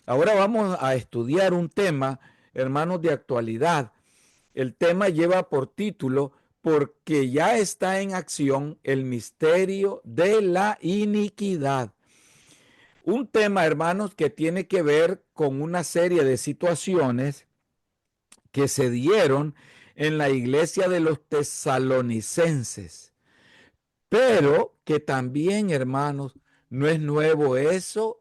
Ahora vamos a estudiar un tema, hermanos, de actualidad. El tema lleva por título, porque ya está en acción el misterio de la iniquidad. Un tema, hermanos, que tiene que ver con una serie de situaciones que se dieron en la iglesia de los tesalonicenses, pero que también, hermanos, no es nuevo eso,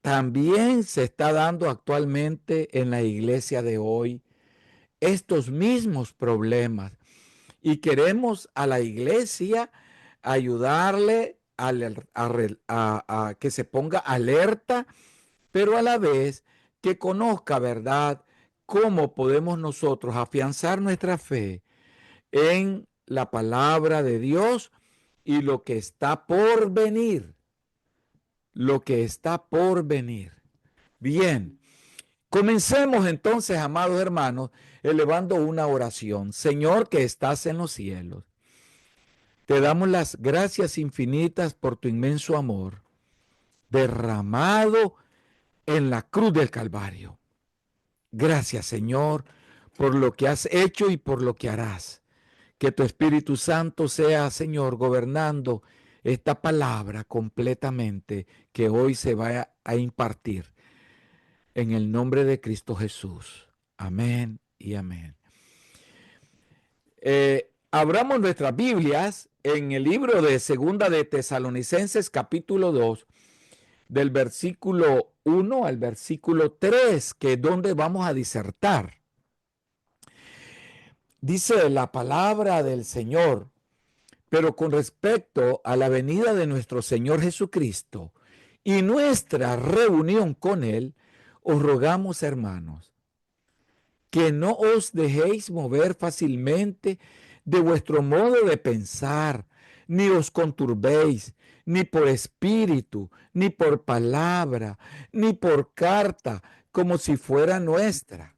también se está dando actualmente en la iglesia de hoy estos mismos problemas. Y queremos a la iglesia ayudarle a que se ponga alerta, pero a la vez que conozca, ¿verdad?, cómo podemos nosotros afianzar nuestra fe en la palabra de Dios y lo que está por venir, lo que está por venir. Bien, comencemos entonces, amados hermanos, elevando una oración. Señor que estás en los cielos, te damos las gracias infinitas por tu inmenso amor derramado en la cruz del Calvario. Gracias, Señor, por lo que has hecho y por lo que harás. Que tu Espíritu Santo sea, Señor, gobernando esta palabra completamente que hoy se va a impartir. En el nombre de Cristo Jesús. Amén y amén. Abramos nuestras Biblias en el libro de Segunda de Tesalonicenses, capítulo 2, del versículo 1 al versículo 3, que es donde vamos a disertar. Dice la palabra del Señor, pero con respecto a la venida de nuestro Señor Jesucristo y nuestra reunión con Él, os rogamos, hermanos, que no os dejéis mover fácilmente de vuestro modo de pensar, ni os conturbéis, ni por espíritu, ni por palabra, ni por carta, como si fuera nuestra,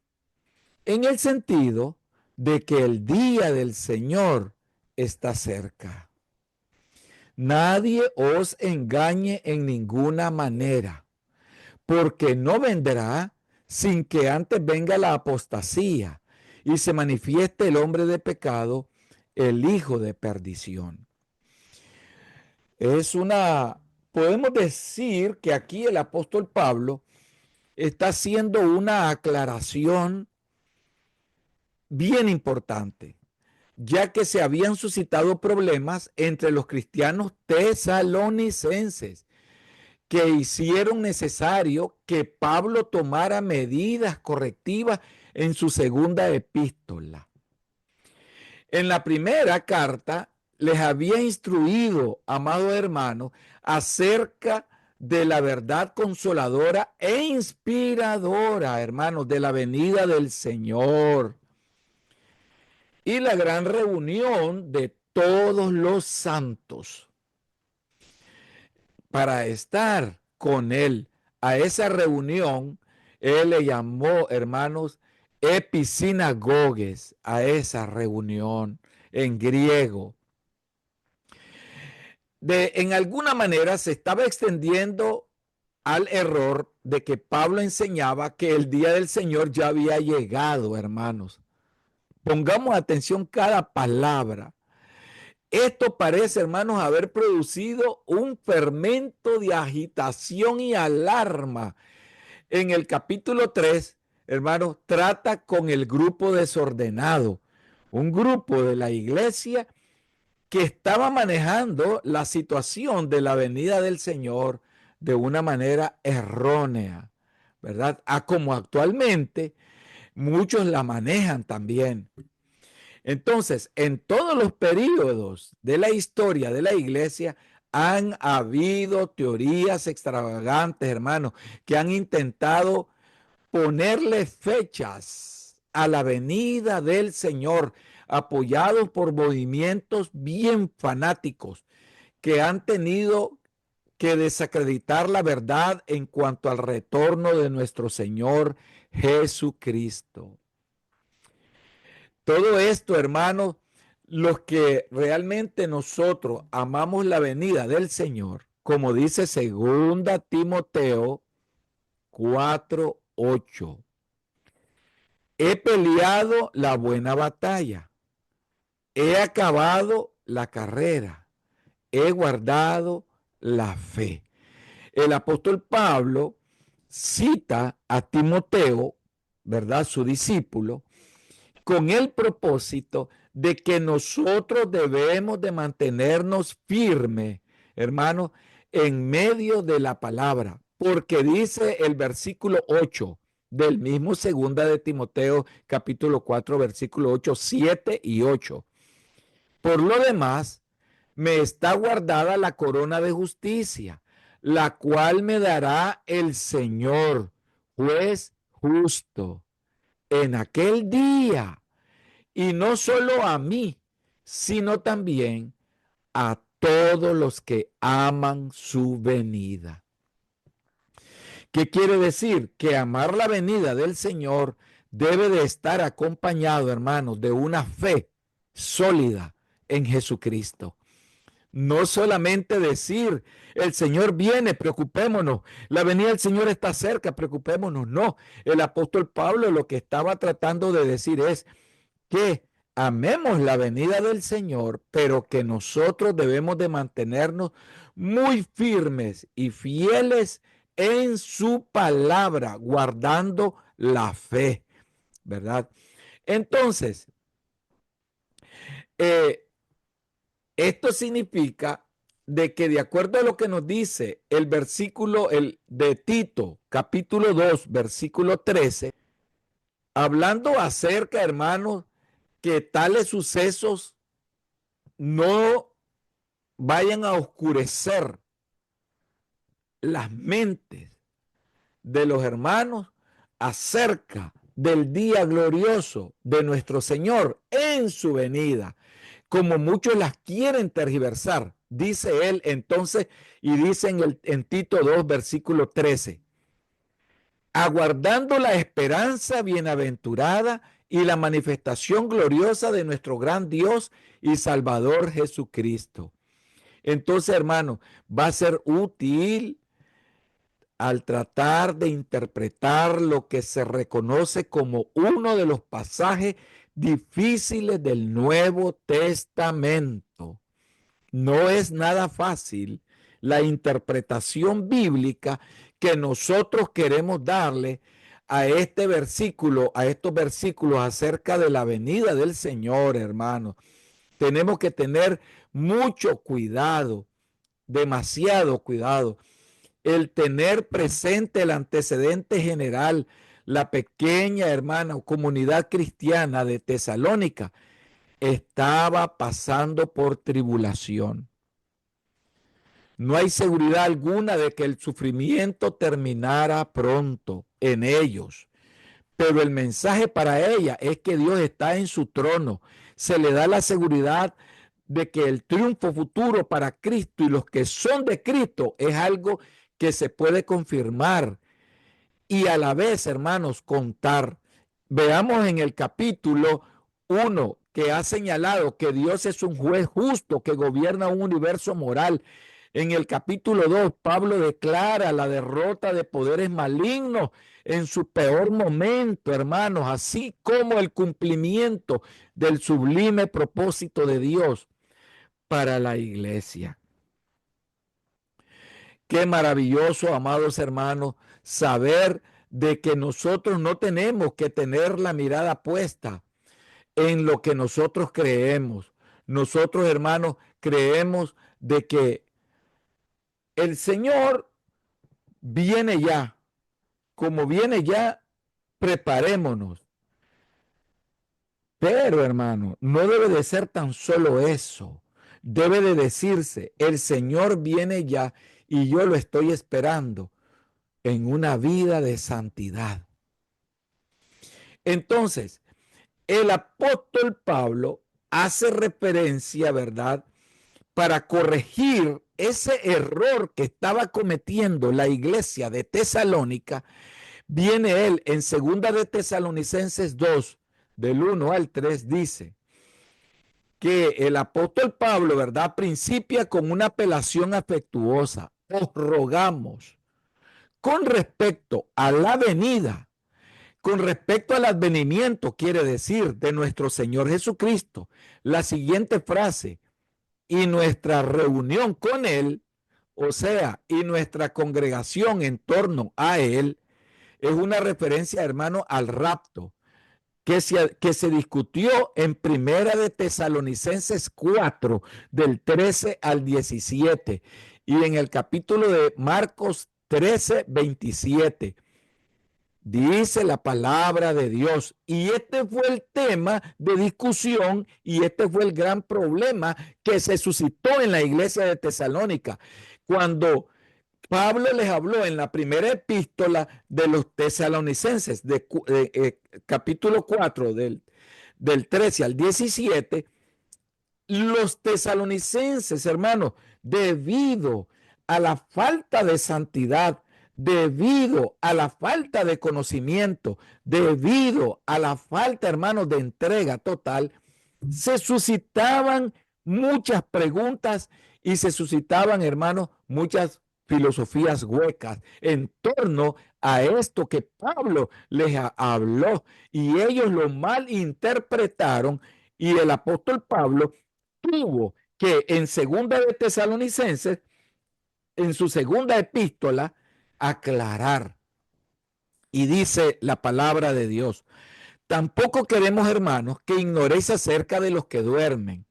en el sentido de que el día del Señor está cerca. Nadie os engañe en ninguna manera, porque no vendrá sin que antes venga la apostasía y se manifieste el hombre de pecado, el hijo de perdición. Podemos decir que aquí el apóstol Pablo está haciendo una aclaración bien importante, ya que se habían suscitado problemas entre los cristianos tesalonicenses que hicieron necesario que Pablo tomara medidas correctivas en su segunda epístola. En la primera carta les había instruido, amados hermanos, acerca de la verdad consoladora e inspiradora, hermanos, de la venida del Señor y la gran reunión de todos los santos para estar con él. A esa reunión, él le llamó, hermanos, episinagoges, a esa reunión en griego. En alguna manera se estaba extendiendo al error de que Pablo enseñaba que el día del Señor ya había llegado, hermanos. Pongamos atención cada palabra. Esto parece, hermanos, haber producido un fermento de agitación y alarma. En el capítulo 3, hermanos, trata con el grupo desordenado, un grupo de la iglesia que estaba manejando la situación de la venida del Señor de una manera errónea, ¿verdad? A como actualmente muchos la manejan también. Entonces, en todos los periodos de la historia de la iglesia han habido teorías extravagantes, hermanos, que han intentado ponerle fechas a la venida del Señor, apoyados por movimientos bien fanáticos que han tenido que desacreditar la verdad en cuanto al retorno de nuestro Señor Jesucristo. Todo esto, hermanos, los que realmente nosotros amamos la venida del Señor, como dice segunda Timoteo 4:8. He peleado la buena batalla, he acabado la carrera, he guardado la fe. El apóstol Pablo cita a Timoteo, ¿verdad? Su discípulo, con el propósito de que nosotros debemos de mantenernos firmes, hermanos, en medio de la palabra, porque dice el versículo 8 del mismo segunda de Timoteo, capítulo 4, versículo 8, 7 y 8. Por lo demás, me está guardada la corona de justicia, la cual me dará el Señor, juez justo, en aquel día, y no solo a mí, sino también a todos los que aman su venida. ¿Qué quiere decir? Que amar la venida del Señor debe de estar acompañado, hermanos, de una fe sólida en Jesucristo. No solamente decir, el Señor viene, preocupémonos, la venida del Señor está cerca, preocupémonos. No, el apóstol Pablo lo que estaba tratando de decir es que amemos la venida del Señor, pero que nosotros debemos de mantenernos muy firmes y fieles en su palabra, guardando la fe, ¿verdad? Entonces, eh, esto significa de que de acuerdo a lo que nos dice el versículo de Tito, capítulo 2, versículo 13, hablando acerca, hermanos, que tales sucesos no vayan a oscurecer las mentes de los hermanos acerca del día glorioso de nuestro Señor en su venida, como muchos las quieren tergiversar, dice él entonces, y dice en Tito 2, versículo 13, aguardando la esperanza bienaventurada y la manifestación gloriosa de nuestro gran Dios y Salvador Jesucristo. Entonces, hermano, va a ser útil al tratar de interpretar lo que se reconoce como uno de los pasajes difíciles del Nuevo Testamento. No es nada fácil la interpretación bíblica que nosotros queremos darle a este versículo, a estos versículos acerca de la venida del Señor, hermano. Tenemos que tener mucho cuidado, demasiado cuidado. El tener presente el antecedente general, la pequeña hermana comunidad cristiana de Tesalónica estaba pasando por tribulación. No hay seguridad alguna de que el sufrimiento terminara pronto en ellos. Pero el mensaje para ella es que Dios está en su trono. Se le da la seguridad de que el triunfo futuro para Cristo y los que son de Cristo es algo que se puede confirmar y a la vez, hermanos, contar. Veamos en el capítulo 1 que ha señalado que Dios es un juez justo que gobierna un universo moral. En el capítulo 2, Pablo declara la derrota de poderes malignos en su peor momento, hermanos, así como el cumplimiento del sublime propósito de Dios para la iglesia. Qué maravilloso, amados hermanos, saber de que nosotros no tenemos que tener la mirada puesta en lo que nosotros creemos. Nosotros, hermanos, creemos de que el Señor viene ya. Como viene ya, preparémonos. Pero, hermano, no debe de ser tan solo eso. Debe de decirse, el Señor viene ya y yo lo estoy esperando en una vida de santidad. Entonces, el apóstol Pablo hace referencia, ¿verdad?, para corregir ese error que estaba cometiendo la iglesia de Tesalónica. Viene él en segunda de Tesalonicenses 2, del 1 al 3, dice que el apóstol Pablo, ¿verdad?, principia con una apelación afectuosa. Os rogamos, Con respecto a la venida, con respecto al advenimiento, quiere decir, de nuestro Señor Jesucristo, la siguiente frase, y nuestra reunión con Él, o sea, y nuestra congregación en torno a Él, es una referencia, hermano, al rapto que se discutió en Primera de Tesalonicenses 4, del 13 al 17, y en el capítulo de Marcos 13, 27. Dice la palabra de Dios. Y este fue el tema de discusión y este fue el gran problema que se suscitó en la iglesia de Tesalónica. Cuando Pablo les habló en la primera epístola de los tesalonicenses, capítulo 4, del 13 al 17, los tesalonicenses, hermanos, debido a la falta de santidad, debido a la falta de conocimiento, debido a la falta, hermanos, de entrega total, se suscitaban muchas preguntas y se suscitaban, hermanos, muchas filosofías huecas en torno a esto que Pablo les habló, y ellos lo malinterpretaron, y el apóstol Pablo tuvo que en segunda de Tesalonicenses, en su segunda epístola, aclarar. Y dice la palabra de Dios: tampoco queremos, hermanos, que ignoréis acerca de los que duermen,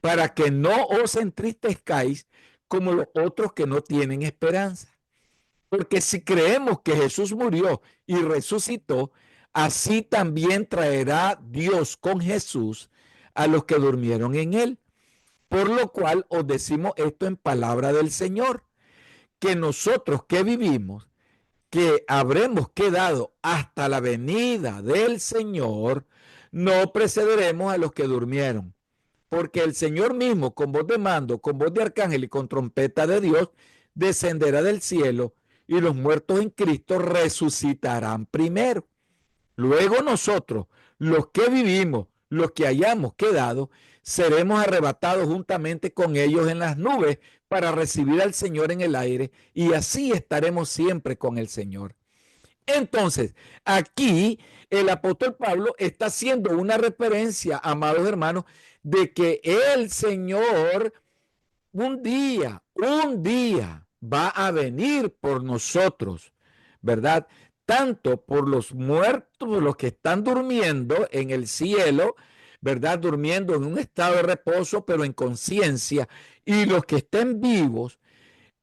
para que no os entristezcáis como los otros que no tienen esperanza. Porque si creemos que Jesús murió y resucitó, así también traerá Dios con Jesús a los que durmieron en él. Por lo cual os decimos esto en palabra del Señor, que nosotros que vivimos, que habremos quedado hasta la venida del Señor, no precederemos a los que durmieron. Porque el Señor mismo, con voz de mando, con voz de arcángel y con trompeta de Dios, descenderá del cielo, y los muertos en Cristo resucitarán primero. Luego nosotros, los que vivimos, los que hayamos quedado, seremos arrebatados juntamente con ellos en las nubes para recibir al Señor en el aire, y así estaremos siempre con el Señor. Entonces, aquí el apóstol Pablo está haciendo una referencia, amados hermanos, de que el Señor un día va a venir por nosotros, ¿verdad? Tanto por los muertos, los que están durmiendo en el cielo, ¿verdad? Durmiendo en un estado de reposo, pero en conciencia, y los que estén vivos,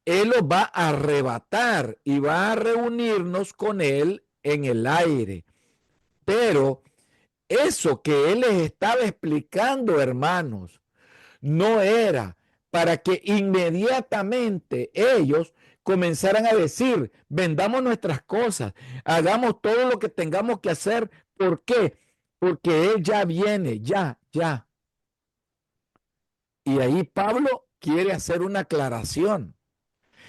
Él los va a arrebatar y va a reunirnos con Él en el aire. Pero eso que Él les estaba explicando, hermanos, no era para que inmediatamente ellos comenzaran a decir: vendamos nuestras cosas, hagamos todo lo que tengamos que hacer. ¿Por qué? Porque Él ya viene, ya. Y ahí Pablo quiere hacer una aclaración.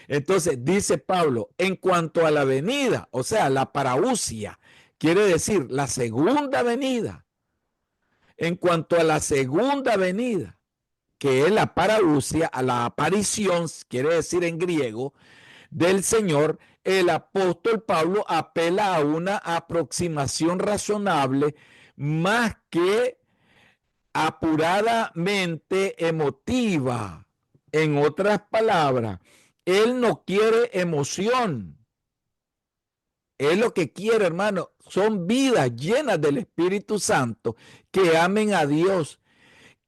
Entonces dice Pablo, en cuanto a la venida, o sea, la parausia, quiere decir la segunda venida. En cuanto a la segunda venida, que es la parousia, a la aparición, quiere decir en griego, del Señor, el apóstol Pablo apela a una aproximación razonable más que apuradamente emotiva. En otras palabras, él no quiere emoción. Él lo que quiere, hermano, son vidas llenas del Espíritu Santo que amen a Dios,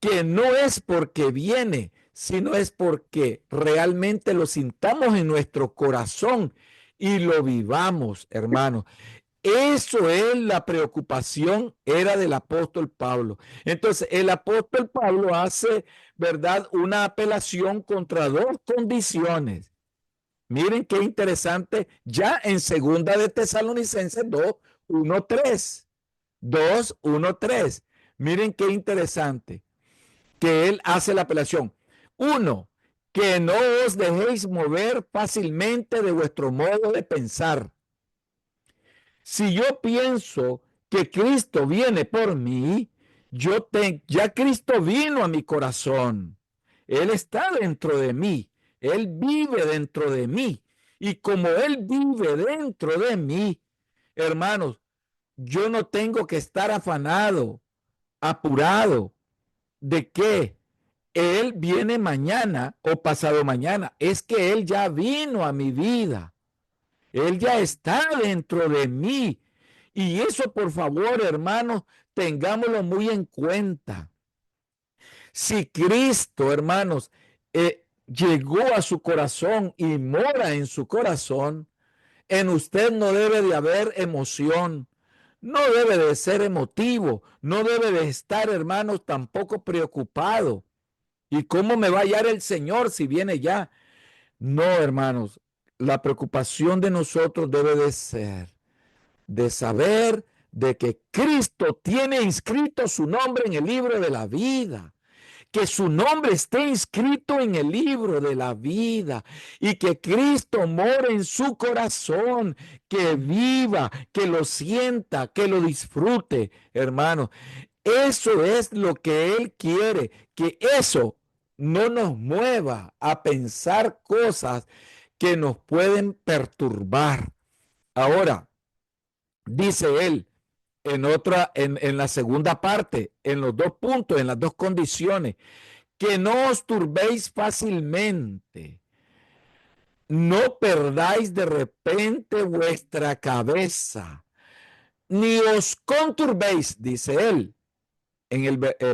que no es porque viene, sino es porque realmente lo sintamos en nuestro corazón y lo vivamos, hermano. Eso es la preocupación, era del apóstol Pablo. Entonces, el apóstol Pablo hace, ¿verdad?, una apelación contra dos condiciones. Miren qué interesante, ya en segunda de Tesalonicenses 2, 1, 3. 2, 1, 3. Miren qué interesante que él hace la apelación. Uno, que no os dejéis mover fácilmente de vuestro modo de pensar. Si yo pienso que Cristo viene por mí, ya Cristo vino a mi corazón. Él está dentro de mí. Él vive dentro de mí. Y como Él vive dentro de mí, hermanos, yo no tengo que estar afanado, apurado de que Él viene mañana o pasado mañana. Es que Él ya vino a mi vida. Él ya está dentro de mí. Y eso, por favor, hermanos, tengámoslo muy en cuenta. Si Cristo, hermanos, llegó a su corazón y mora en su corazón, en usted no debe de haber emoción, no debe de ser emotivo, no debe de estar, hermanos, tampoco preocupado. ¿Y cómo me va a hallar el Señor si viene ya? No, hermanos, la preocupación de nosotros debe de ser de saber de que Cristo tiene inscrito su nombre en el libro de la vida, que su nombre esté inscrito en el libro de la vida y que Cristo more en su corazón, que viva, que lo sienta, que lo disfrute, hermano. Eso es lo que Él quiere, que eso no nos mueva a pensar cosas que nos pueden perturbar. Ahora, dice Él, en la segunda parte, en los dos puntos, en las dos condiciones, que no os turbéis fácilmente, no perdáis de repente vuestra cabeza, ni os conturbéis, dice él,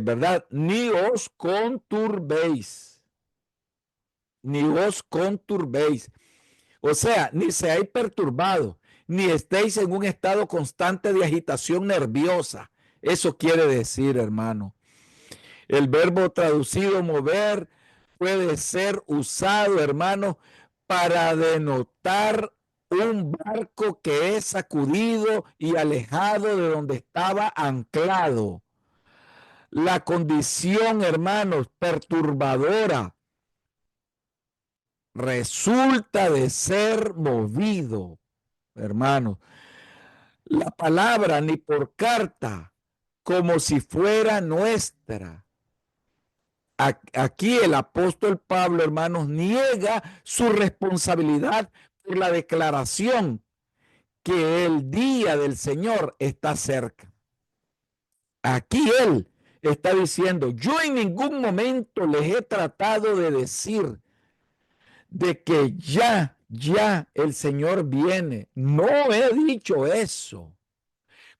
verdad, ni os conturbéis, ni os conturbéis. O sea, ni seáis perturbados, ni estéis en un estado constante de agitación nerviosa. Eso quiere decir, hermano. El verbo traducido mover puede ser usado, hermano, para denotar un barco que es sacudido y alejado de donde estaba anclado. La condición, hermanos, perturbadora resulta de ser movido, hermanos. La palabra ni por carta, como si fuera nuestra. Aquí el apóstol Pablo, hermanos, niega su responsabilidad por la declaración que el día del Señor está cerca. Aquí él está diciendo, yo en ningún momento les he tratado de decir de que ya el Señor viene. No he dicho eso,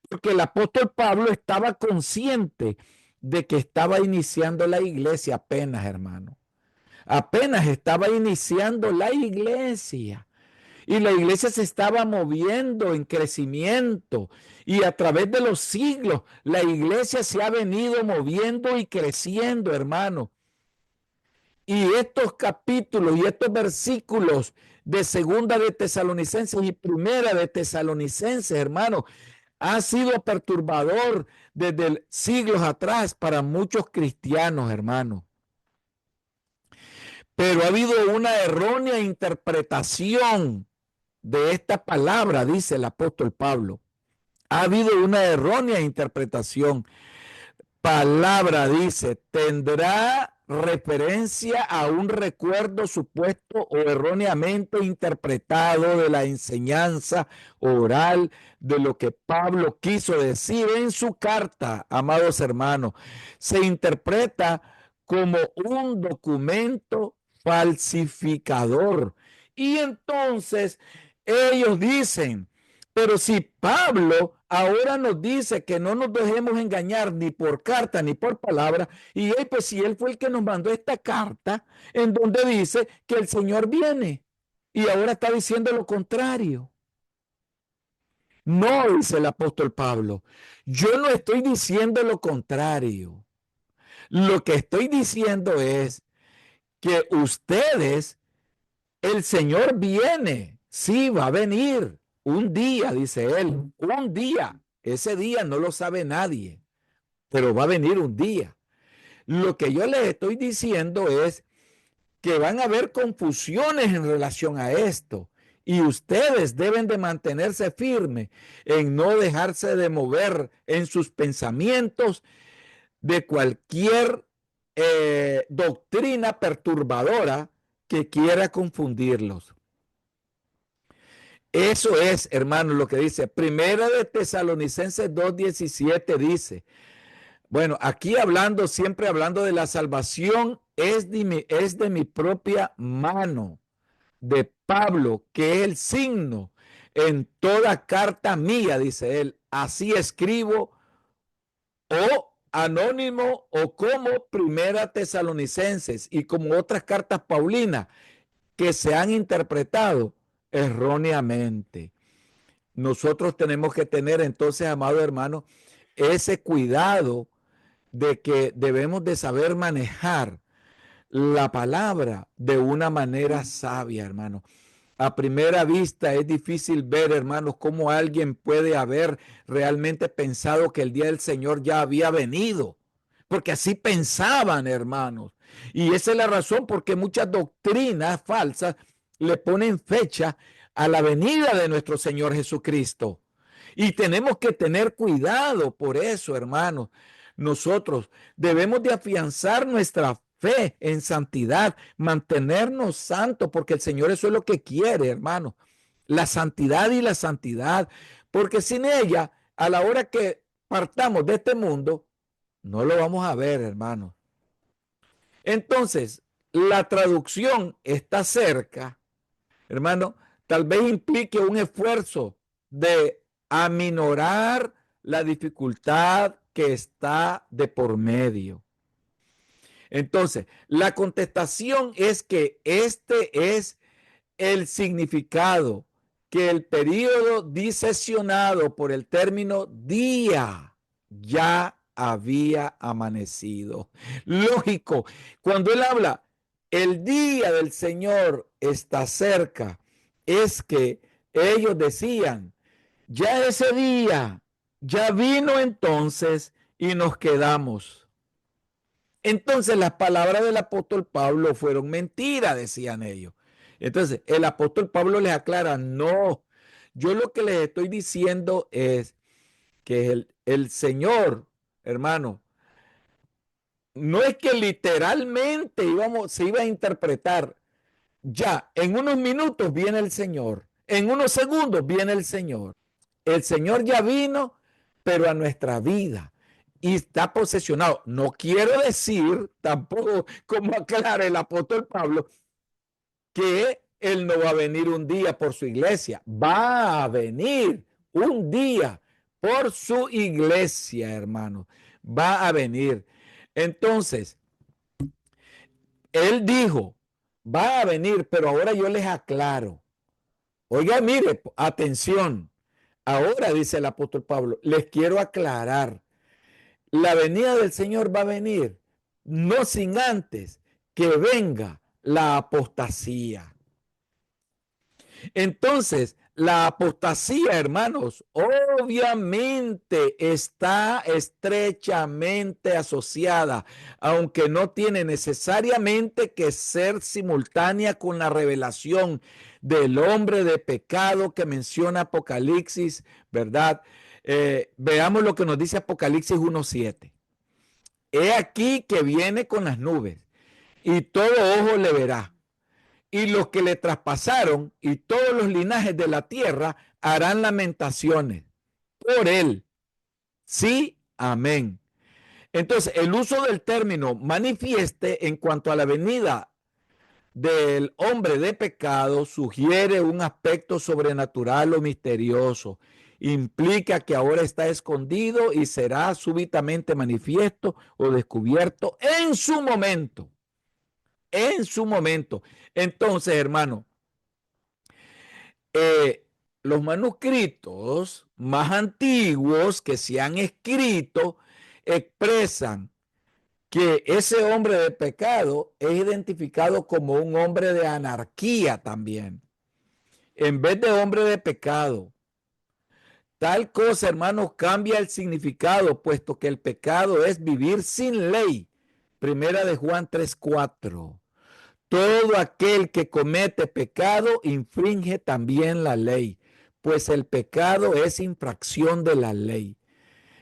porque el apóstol Pablo estaba consciente de que estaba iniciando la iglesia apenas, hermano. Apenas estaba iniciando la iglesia y la iglesia se estaba moviendo en crecimiento y a través de los siglos la iglesia se ha venido moviendo y creciendo, hermano. Y estos capítulos y estos versículos de Segunda de Tesalonicenses y Primera de Tesalonicenses, hermano, ha sido perturbador desde siglos atrás para muchos cristianos, hermano. Pero ha habido una errónea interpretación de esta palabra, dice el apóstol Pablo. Ha habido una errónea interpretación. Palabra, dice, tendrá referencia a un recuerdo supuesto o erróneamente interpretado de la enseñanza oral de lo que Pablo quiso decir en su carta, amados hermanos. Se interpreta como un documento falsificador. Y entonces ellos dicen, pero si Pablo ahora nos dice que no nos dejemos engañar ni por carta ni por palabra, y pues si él fue el que nos mandó esta carta en donde dice que el Señor viene y ahora está diciendo lo contrario. No, dice el apóstol Pablo, yo no estoy diciendo lo contrario. Lo que estoy diciendo es que ustedes, el Señor viene, sí, va a venir un día, dice él, un día. Ese día no lo sabe nadie, pero va a venir un día. Lo que yo les estoy diciendo es que van a haber confusiones en relación a esto y ustedes deben de mantenerse firmes en no dejarse de mover en sus pensamientos de cualquier doctrina perturbadora que quiera confundirlos. Eso es, hermano, lo que dice. Primera de Tesalonicenses 2:17 dice, bueno, aquí hablando, siempre hablando de la salvación, es de mi propia mano, de Pablo, que es el signo en toda carta mía, dice él. Así escribo, o anónimo, o como Primera Tesalonicenses y como otras cartas paulinas que se han interpretado erróneamente. Nosotros tenemos que tener entonces, amado hermano, ese cuidado de que debemos de saber manejar la palabra de una manera sabia, hermano. A primera vista es difícil ver, hermanos, cómo alguien puede haber realmente pensado que el día del Señor ya había venido, porque así pensaban, hermanos. Y esa es la razón porque muchas doctrinas falsas le ponen fecha a la venida de nuestro Señor Jesucristo. Y tenemos que tener cuidado por eso, hermanos. Nosotros debemos de afianzar nuestra fe en santidad, mantenernos santos, porque el Señor eso es lo que quiere, hermano. La santidad y la santidad, porque sin ella, a la hora que partamos de este mundo, no lo vamos a ver, hermano. Entonces, la traducción está cerca, hermano, tal vez implique un esfuerzo de aminorar la dificultad que está de por medio. Entonces, la contestación es que este es el significado, que el periodo disesionado por el término día ya había amanecido. Lógico, cuando él habla, el día del Señor está cerca, es que ellos decían, ya ese día, ya vino entonces y nos quedamos. Entonces las palabras del apóstol Pablo fueron mentiras, decían ellos. Entonces el apóstol Pablo les aclara, no, yo lo que les estoy diciendo es que el Señor, hermano, no es que literalmente se iba a interpretar, ya, en unos minutos viene el Señor, en unos segundos viene el Señor. El Señor ya vino, pero a nuestra vida y está posesionado. No quiero decir tampoco, como aclara el apóstol Pablo, que Él no va a venir un día por su iglesia. Va a venir un día por su iglesia, hermano. Va a venir. Entonces, Él dijo, va a venir, pero ahora yo les aclaro. Oiga, mire, atención. Ahora, dice el apóstol Pablo, les quiero aclarar, la venida del Señor va a venir no sin antes que venga la apostasía. Entonces, la apostasía, hermanos, obviamente está estrechamente asociada, aunque no tiene necesariamente que ser simultánea con la revelación del hombre de pecado que menciona Apocalipsis, ¿verdad? Veamos lo que nos dice Apocalipsis 1:7. He aquí que viene con las nubes y todo ojo le verá y los que le traspasaron y todos los linajes de la tierra harán lamentaciones por él. Sí, amén. Entonces, el uso del término manifieste en cuanto a la venida del hombre de pecado sugiere un aspecto sobrenatural o misterioso. Implica que ahora está escondido y será súbitamente manifiesto o descubierto en su momento. En su momento. Entonces, hermano, los manuscritos más antiguos que se han escrito expresan que ese hombre de pecado es identificado como un hombre de anarquía también, en vez de hombre de pecado. Tal cosa, hermanos, cambia el significado, puesto que el pecado es vivir sin ley. Primera de Juan 3:4. Todo aquel que comete pecado infringe también la ley, pues el pecado es infracción de la ley.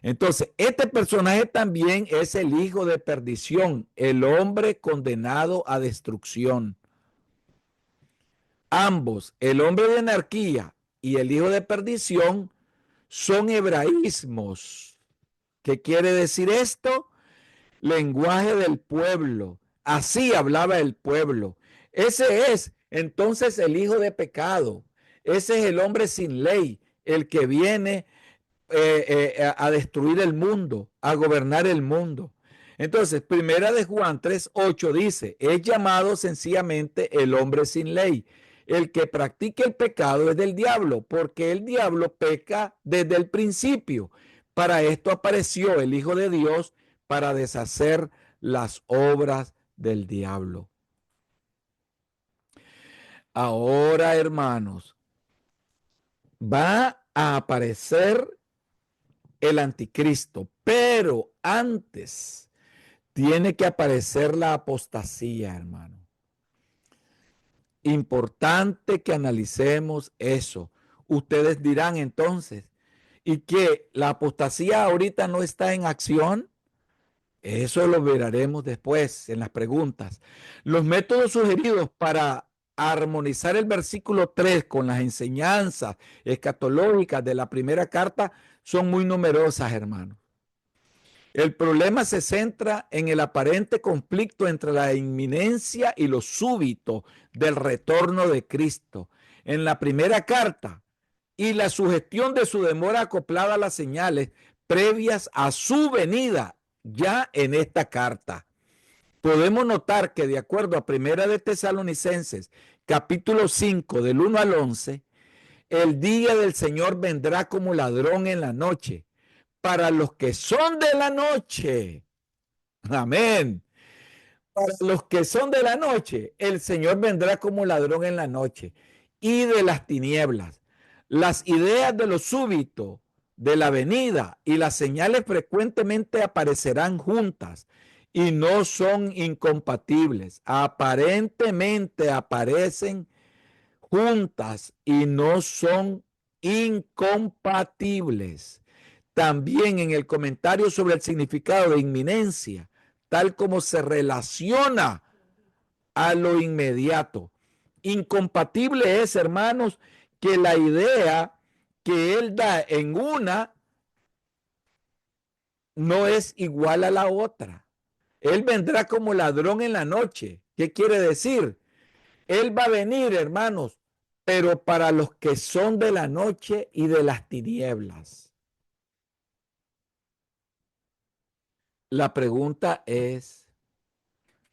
Entonces, este personaje también es el hijo de perdición, el hombre condenado a destrucción. Ambos, el hombre de anarquía y el hijo de perdición son hebraísmos. ¿Qué quiere decir esto? Lenguaje del pueblo. Así hablaba el pueblo. Ese es entonces el hijo de pecado. Ese es el hombre sin ley, el que viene a destruir el mundo, a gobernar el mundo. Entonces, primera de Juan 3:8 dice, es llamado sencillamente el hombre sin ley. El que practica el pecado es del diablo, porque el diablo peca desde el principio. Para esto apareció el Hijo de Dios para deshacer las obras del diablo. Ahora, hermanos, va a aparecer el anticristo, pero antes tiene que aparecer la apostasía, hermano. Importante que analicemos eso. Ustedes dirán entonces, ¿y que la apostasía ahorita no está en acción? Eso lo veremos después en las preguntas. Los métodos sugeridos para armonizar el versículo 3 con las enseñanzas escatológicas de la primera carta son muy numerosas, hermanos. El problema se centra en el aparente conflicto entre la inminencia y lo súbito del retorno de Cristo en la primera carta y la sugestión de su demora acoplada a las señales previas a su venida ya en esta carta. Podemos notar que de acuerdo a Primera de Tesalonicenses, capítulo 5, del 1 al 11, el día del Señor vendrá como ladrón en la noche para los que son de la noche. Amén. Para los que son de la noche, el Señor vendrá como ladrón en la noche y de las tinieblas. Las ideas de lo súbito, de la venida y las señales frecuentemente aparecerán juntas y no son incompatibles. Aparentemente aparecen juntas y no son incompatibles. También en el comentario sobre el significado de inminencia, tal como se relaciona a lo inmediato. Incompatible es, hermanos, que la idea que él da en una no es igual a la otra. Él vendrá como ladrón en la noche. ¿Qué quiere decir? Él va a venir, hermanos, pero para los que son de la noche y de las tinieblas. La pregunta es,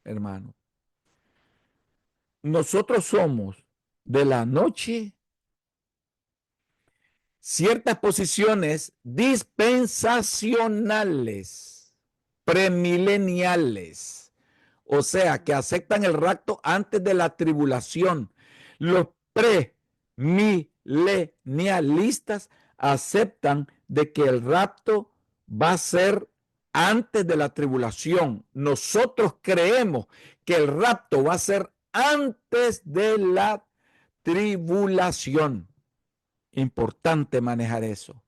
hermano, nosotros somos de la noche, ciertas posiciones dispensacionales, premileniales, o sea, que aceptan el rapto antes de la tribulación. Los premilenialistas aceptan de que el rapto va a ser antes de la tribulación. Nosotros creemos que el rapto va a ser antes de la tribulación. Importante manejar eso.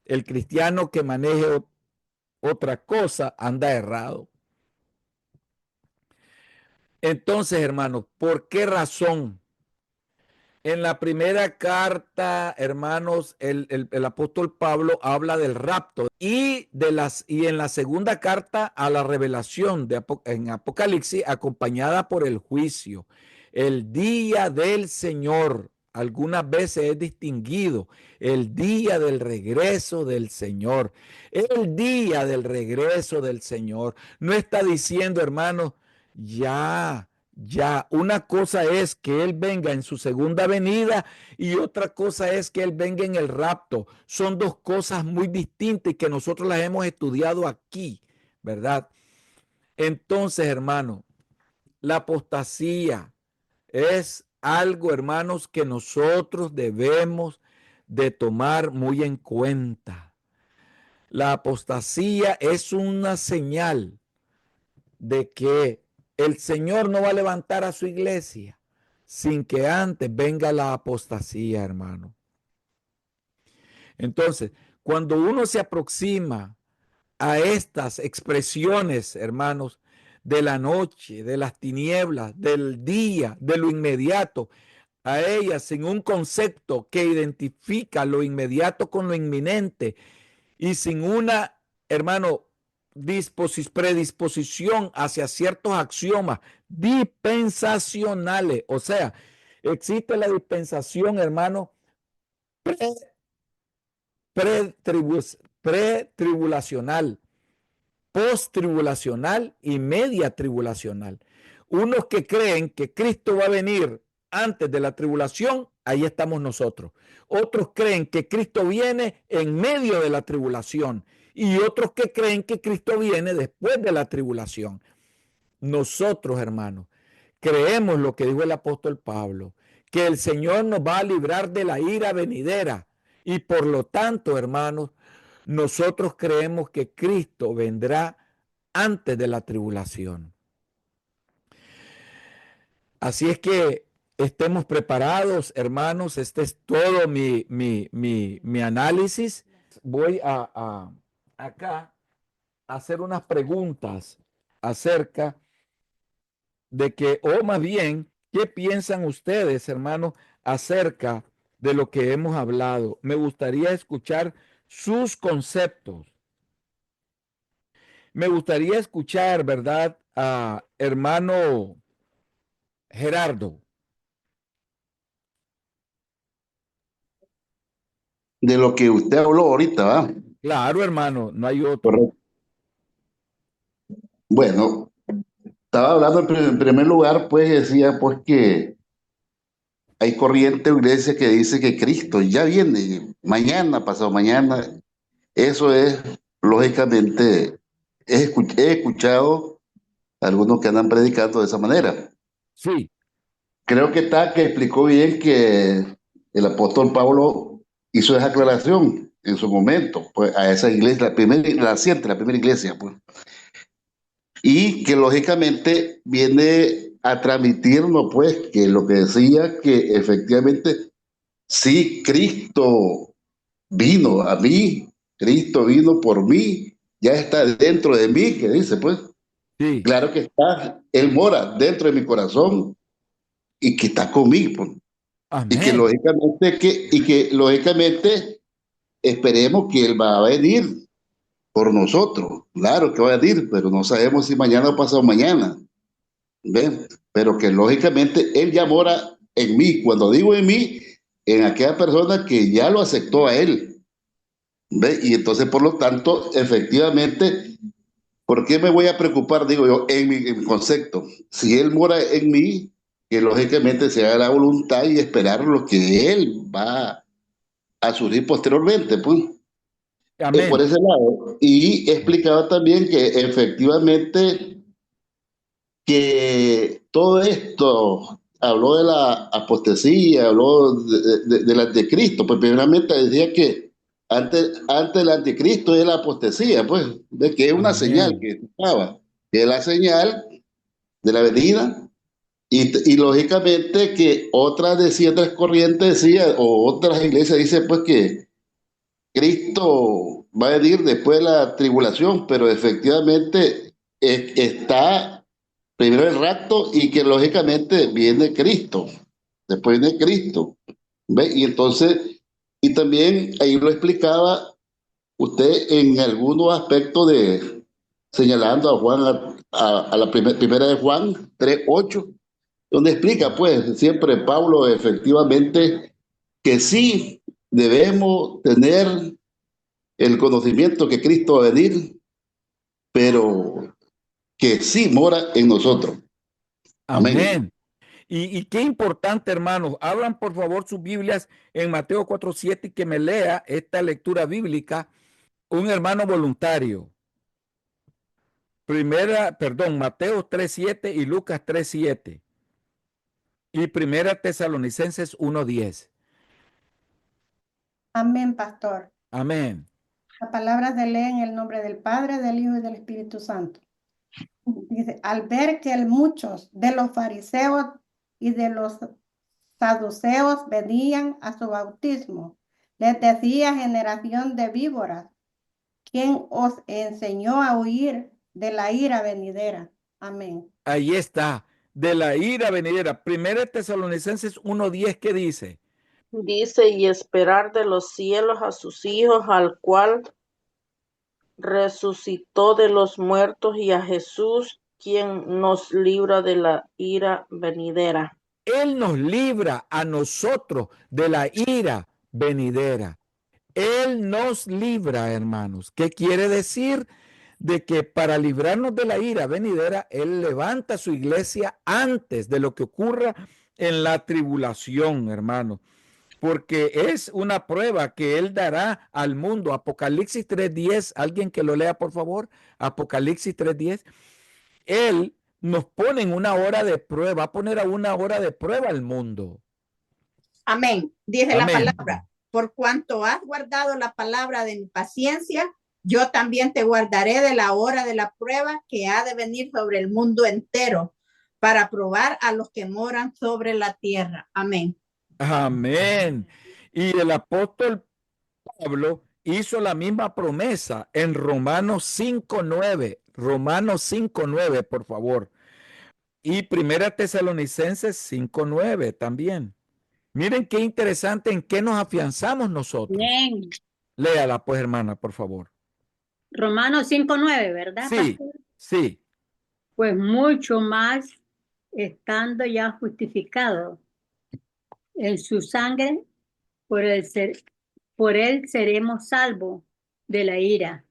El cristiano que maneje otra cosa anda errado. Entonces, hermanos, ¿por qué razón? En la primera carta, hermanos, el apóstol Pablo habla del rapto y en la segunda carta a la revelación en Apocalipsis, acompañada por el juicio, el día del Señor. Algunas veces es distinguido el día del regreso del Señor. El día del regreso del Señor. No está diciendo, hermanos, ya, una cosa es que Él venga en su segunda venida y otra cosa es que Él venga en el rapto. Son dos cosas muy distintas y que nosotros las hemos estudiado aquí, ¿verdad? Entonces, hermano, la apostasía es algo, hermanos, que nosotros debemos de tomar muy en cuenta. La apostasía es una señal de que el Señor no va a levantar a su iglesia sin que antes venga la apostasía, hermano. Entonces, cuando uno se aproxima a estas expresiones, hermanos, de la noche, de las tinieblas, del día, de lo inmediato, a ella sin un concepto que identifica lo inmediato con lo inminente y sin una, hermano, predisposición hacia ciertos axiomas dispensacionales. O sea, existe la dispensación, hermano, pretribulacional, post-tribulacional y media tribulacional. Unos que creen que Cristo va a venir antes de la tribulación, ahí estamos nosotros. Otros creen que Cristo viene en medio de la tribulación y otros que creen que Cristo viene después de la tribulación. Nosotros, hermanos, creemos lo que dijo el apóstol Pablo, que el Señor nos va a librar de la ira venidera y por lo tanto, hermanos, nosotros creemos que Cristo vendrá antes de la tribulación. Así es que estemos preparados, hermanos. Este es todo mi análisis. Voy acá a hacer unas preguntas acerca de que, o más bien, ¿qué piensan ustedes, hermanos, acerca de lo que hemos hablado? Me gustaría escuchar sus conceptos. Me gustaría escuchar, ¿verdad? A hermano Gerardo. De lo que usted habló ahorita, ¿va? Claro, hermano, no hay otro. Correcto. Bueno, estaba hablando en primer lugar, pues decía pues que hay corriente o iglesia que dice que Cristo ya viene mañana, pasado mañana. Eso es, lógicamente, he escuchado a algunos que andan predicando de esa manera. Sí, Creo que está, que explicó bien que el apóstol Pablo hizo esa aclaración en su momento, pues a esa iglesia, la primera iglesia, pues. Y que lógicamente viene a transmitirnos, pues, que lo que decía, que efectivamente, sí, Cristo vino a mí, Cristo vino por mí, ya está dentro de mí, que dice, pues, sí. claro que está, Él mora dentro de mi corazón y que está conmigo, pues. Amén. Y que lógicamente esperemos que Él va a venir por nosotros. Claro que va a venir, pero no sabemos si mañana o pasado mañana. ¿Ven? Pero que lógicamente Él ya mora en mí. Cuando digo en mí, en aquella persona que ya lo aceptó a Él. ¿Ve? Y entonces, por lo tanto, efectivamente, ¿por qué me voy a preocupar? Digo yo, en mi concepto. Si Él mora en mí, que lógicamente se haga la voluntad y esperar lo que Él va a surgir posteriormente, pues. Por Amén. ese lado. Y explicaba también que efectivamente que todo esto habló de la apostasía, habló del anticristo, pues primeramente decía que antes del anticristo es la apostasía, pues, de que es una señal Amén. que estaba, que es la señal de la venida, y lógicamente que otras corrientes decía, o otras iglesias dicen pues que Cristo va a venir después de la tribulación, pero efectivamente está primero el rapto y que lógicamente viene Cristo, después viene Cristo. ¿Ve? Y entonces, y también ahí lo explicaba usted en algunos aspectos de señalando a Juan, a la primera de Juan 3:8, donde explica pues siempre Pablo efectivamente que sí debemos tener el conocimiento que Cristo va a venir, pero que sí mora en nosotros. Amén. Amén. Y qué importante, hermanos. Abran por favor sus Biblias en Mateo 4:7 y que me lea esta lectura bíblica un hermano voluntario. Mateo 3:7 y Lucas 3:7 y Primera Tesalonicenses 1:10. Amén, pastor. Amén. La palabra se lee en el nombre del Padre, del Hijo y del Espíritu Santo. Dice, al ver que muchos de los fariseos y de los saduceos venían a su bautismo, les decía: generación de víboras, ¿quién os enseñó a huir de la ira venidera? Amén. Ahí está. de la ira venidera. Primera Tesalonicenses 1:10, ¿qué dice? Dice, y esperar de los cielos a sus hijos, al cual resucitó de los muertos, y a Jesús, quien nos libra de la ira venidera. Él nos libra a nosotros de la ira venidera. Él nos libra, hermanos. ¿Qué quiere decir? De que para librarnos de la ira venidera, Él levanta su iglesia antes de lo que ocurra en la tribulación, hermanos. Porque es una prueba que Él dará al mundo. Apocalipsis 3:10, alguien que lo lea, por favor. Apocalipsis 3:10. Él nos pone en una hora de prueba, va a poner a una hora de prueba al mundo. Amén. Dice la Amén. palabra, por cuanto has guardado la palabra de mi paciencia, yo también te guardaré de la hora de la prueba que ha de venir sobre el mundo entero para probar a los que moran sobre la tierra. Amén. Amén. Y el apóstol Pablo hizo la misma promesa en Romanos 5:9. Romanos 5:9, por favor. Y Primera Tesalonicenses 5:9 también. Miren qué interesante en qué nos afianzamos nosotros. Amén. Léala, pues, hermana, por favor. Romanos 5:9, ¿verdad, Sí, pastor? sí. Pues mucho más, estando ya justificado en su sangre, por él seremos salvos de la ira.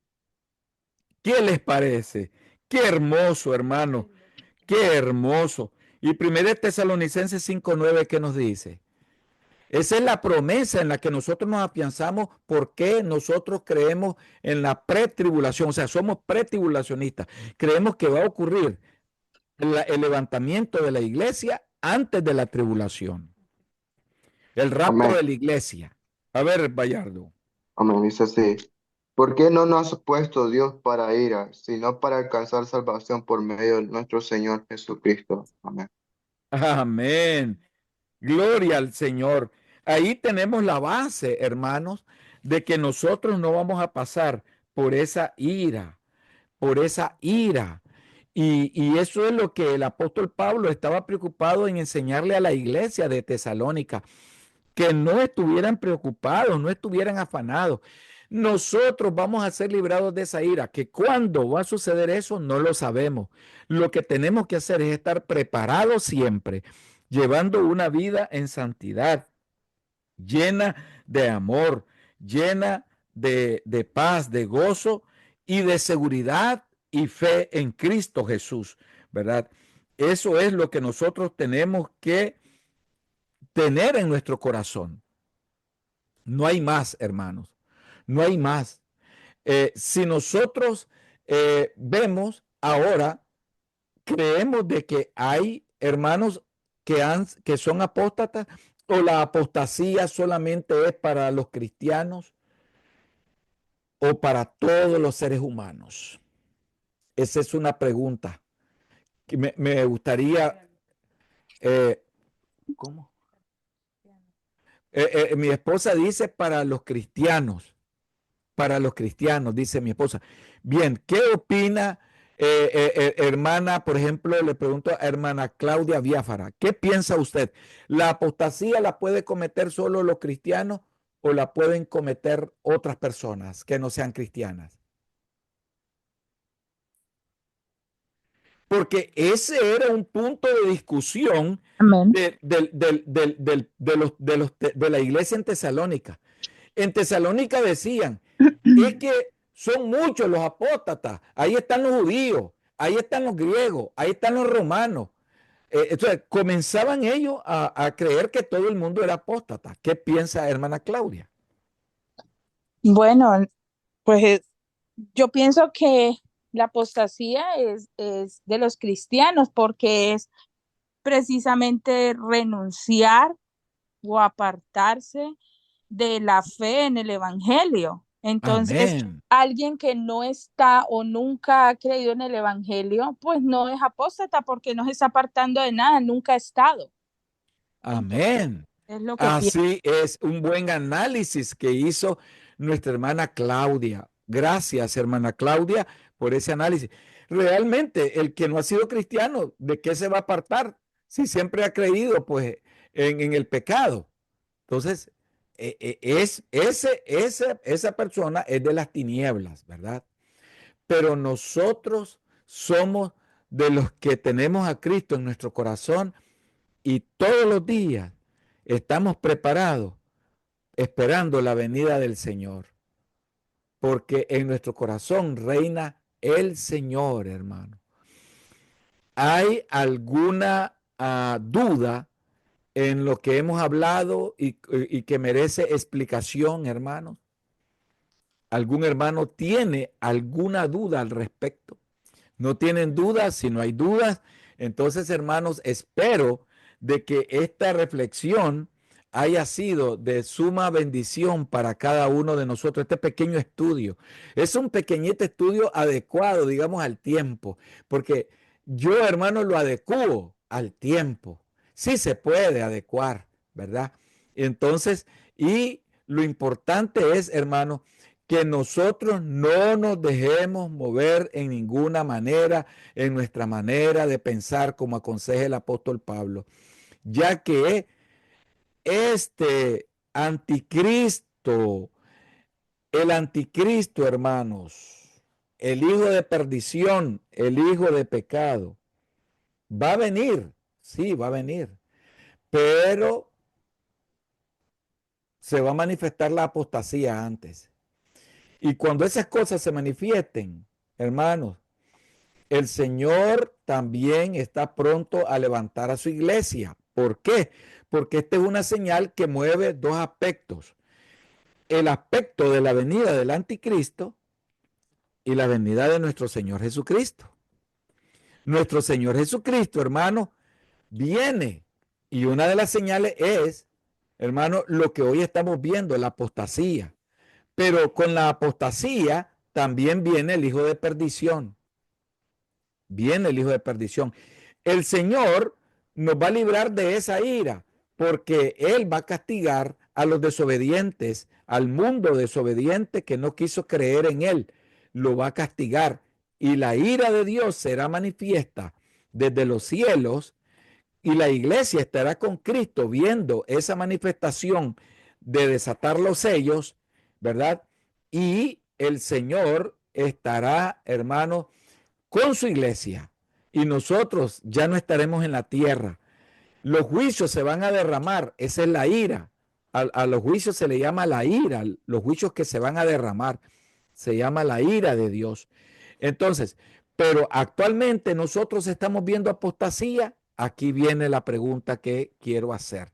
¿Qué les parece? Qué hermoso, hermano. Qué hermoso. Y Primera Tesalonicenses 5:9, ¿qué nos dice? Esa es la promesa en la que nosotros nos afianzamos porque nosotros creemos en la pretribulación, o sea, somos pretribulacionistas. Creemos que va a ocurrir el levantamiento de la iglesia antes de la tribulación, el rapto Amén. de la iglesia. A ver, Bayardo. Amén. Dice así. ¿Por qué no nos ha puesto Dios para ira, sino para alcanzar salvación por medio de nuestro Señor Jesucristo? Amén. Amén. Gloria al Señor. Ahí tenemos la base, hermanos, de que nosotros no vamos a pasar por esa ira, por esa ira. Y eso es lo que el apóstol Pablo estaba preocupado en enseñarle a la iglesia de Tesalónica, que no estuvieran preocupados, no estuvieran afanados. Nosotros vamos a ser librados de esa ira, que cuándo va a suceder eso no lo sabemos. Lo que tenemos que hacer es estar preparados siempre, llevando una vida en santidad, llena de amor, llena de paz, de gozo y de seguridad y fe en Cristo Jesús, ¿verdad? Eso es lo que nosotros tenemos que tener en nuestro corazón. No hay más, hermanos, no hay más. Si nosotros vemos ahora, creemos de que hay hermanos que son apóstatas, o la apostasía solamente es para los cristianos o para todos los seres humanos. Esa es una pregunta que me gustaría. ¿Cómo? Mi esposa dice para los cristianos, dice mi esposa. Bien, ¿qué opina, hermana? Por ejemplo, le pregunto a hermana Claudia Biafara, ¿qué piensa usted? ¿La apostasía la puede cometer solo los cristianos o la pueden cometer otras personas que no sean cristianas? Porque ese era un punto de discusión Amén. de la iglesia en Tesalónica. En Tesalónica decían, es que son muchos los apóstatas, ahí están los judíos, ahí están los griegos, ahí están los romanos. Entonces comenzaban ellos a creer que todo el mundo era apóstata. ¿Qué piensa hermana Claudia? Bueno, pues yo pienso que la apostasía es de los cristianos porque es precisamente renunciar o apartarse de la fe en el evangelio. Entonces, Amén. alguien que no está o nunca ha creído en el evangelio, pues no es apóstata porque no se está apartando de nada, nunca ha estado. Amén. Es lo que pienso. Así es un buen análisis que hizo nuestra hermana Claudia. Gracias, hermana Claudia, por ese análisis. Realmente, el que no ha sido cristiano, ¿de qué se va a apartar? Si siempre ha creído, pues, en el pecado. Entonces, esa persona es de las tinieblas, ¿verdad? Pero nosotros somos de los que tenemos a Cristo en nuestro corazón y todos los días estamos preparados esperando la venida del Señor, porque en nuestro corazón reina el Señor, hermano. ¿Hay alguna duda en lo que hemos hablado y que merece explicación, hermanos? ¿Algún hermano tiene alguna duda al respecto? ¿No tienen dudas? Si no hay dudas, entonces, hermanos, espero de que esta reflexión haya sido de suma bendición para cada uno de nosotros. Este pequeño estudio es un pequeñito estudio adecuado, digamos, al tiempo, porque yo, hermano, lo adecuo al tiempo. Sí se puede adecuar, ¿verdad? Entonces, y lo importante es, hermano, que nosotros no nos dejemos mover en ninguna manera, en nuestra manera de pensar, como aconseja el apóstol Pablo, ya que este anticristo, el anticristo, hermanos, el hijo de perdición, el hijo de pecado, va a venir, sí, va a venir, pero se va a manifestar la apostasía antes. Y cuando esas cosas se manifiesten, hermanos, el Señor también está pronto a levantar a su iglesia. ¿Por qué? Porque esta es una señal que mueve dos aspectos. El aspecto de la venida del anticristo y la venida de nuestro Señor Jesucristo. Nuestro Señor Jesucristo, hermano, viene. Y una de las señales es, hermano, lo que hoy estamos viendo, la apostasía. Pero con la apostasía también viene el hijo de perdición. Viene el hijo de perdición. El Señor nos va a librar de esa ira, porque Él va a castigar a los desobedientes, al mundo desobediente que no quiso creer en Él. Lo va a castigar. Y la ira de Dios será manifiesta desde los cielos y la iglesia estará con Cristo viendo esa manifestación de desatar los sellos, ¿verdad? Y el Señor estará, hermano, con su iglesia y nosotros ya no estaremos en la tierra. Los juicios se van a derramar, esa es la ira. A los juicios se le llama la ira, los juicios que se van a derramar, se llama la ira de Dios. Entonces, pero actualmente nosotros estamos viendo apostasía. Aquí viene la pregunta que quiero hacer.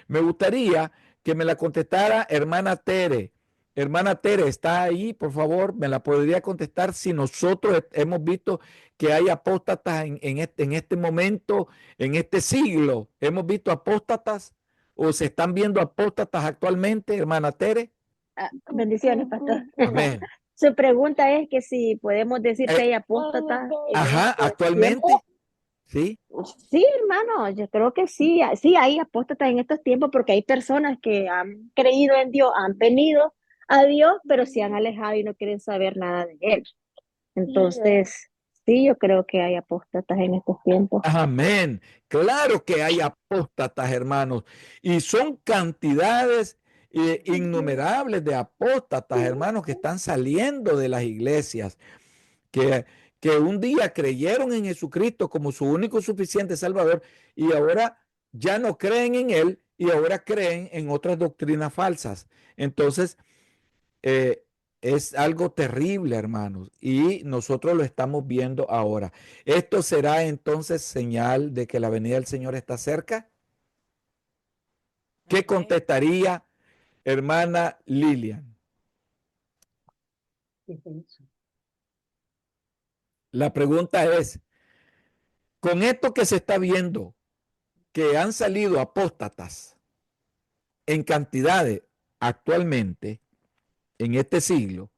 Me gustaría que me la contestara hermana Tere. Hermana Tere, ¿está ahí? Por favor, me la podría contestar si nosotros hemos visto que hay apóstatas en este momento, en este siglo. ¿Hemos visto apóstatas o se están viendo apóstatas actualmente, hermana Tere? Bendiciones, pastor. Amén. Su pregunta es que si podemos decir que hay apóstatas en Ajá, este actualmente. tiempo. Sí. Sí, hermano, yo creo que sí, sí hay apóstatas en estos tiempos porque hay personas que han creído en Dios, han venido a Dios, pero se han alejado y no quieren saber nada de Él. Entonces, sí, yo creo que hay apóstatas en estos tiempos. Amén. Claro que hay apóstatas, hermanos, y son cantidades innumerables de apóstatas, hermanos, que están saliendo de las iglesias, que, que un día creyeron en Jesucristo como su único y suficiente Salvador y ahora ya no creen en Él y ahora creen en otras doctrinas falsas. Entonces, eh, es algo terrible, hermanos, y nosotros lo estamos viendo ahora. ¿Esto será entonces señal de que la venida del Señor está cerca? ¿Qué contestaría hermana Lilian? La pregunta es, con esto que se está viendo, que han salido apóstatas en cantidades actualmente, en este siglo,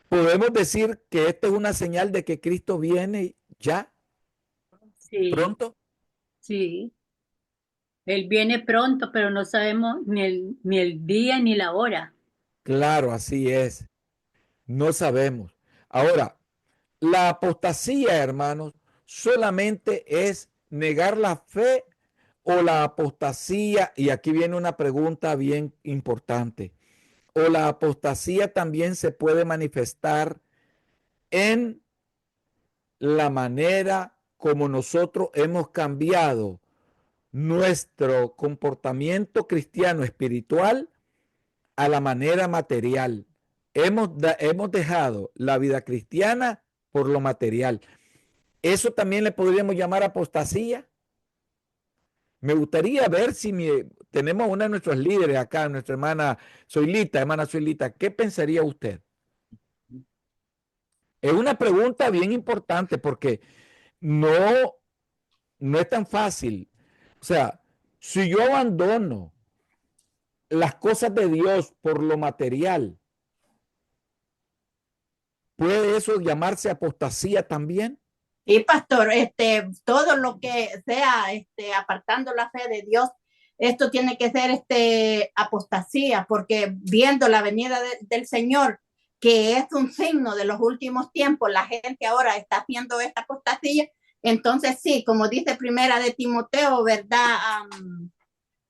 podemos decir que esta es una señal de que Cristo viene ya Sí, pronto. sí. Él viene pronto, pero no sabemos ni el día ni la hora. Claro, así es. No sabemos. Ahora, la apostasía, hermanos, solamente es negar la fe o la apostasía, y aquí viene una pregunta bien importante, o la apostasía también se puede manifestar en la manera como nosotros hemos cambiado nuestro comportamiento cristiano espiritual a la manera material. Hemos dejado la vida cristiana por lo material. Eso también le podríamos llamar apostasía. Me gustaría ver si tenemos una de nuestros líderes acá, nuestra hermana Zoilita, ¿qué pensaría usted? Es una pregunta bien importante porque no, no es tan fácil. O sea, si yo abandono las cosas de Dios por lo material, ¿puede eso llamarse apostasía también? Y pastor, todo lo que sea, apartando la fe de Dios, esto tiene que ser, apostasía, porque viendo la venida del Señor, que es un signo de los últimos tiempos, la gente ahora está haciendo esta apostasía. Entonces sí, como dice primera de Timoteo, ¿verdad?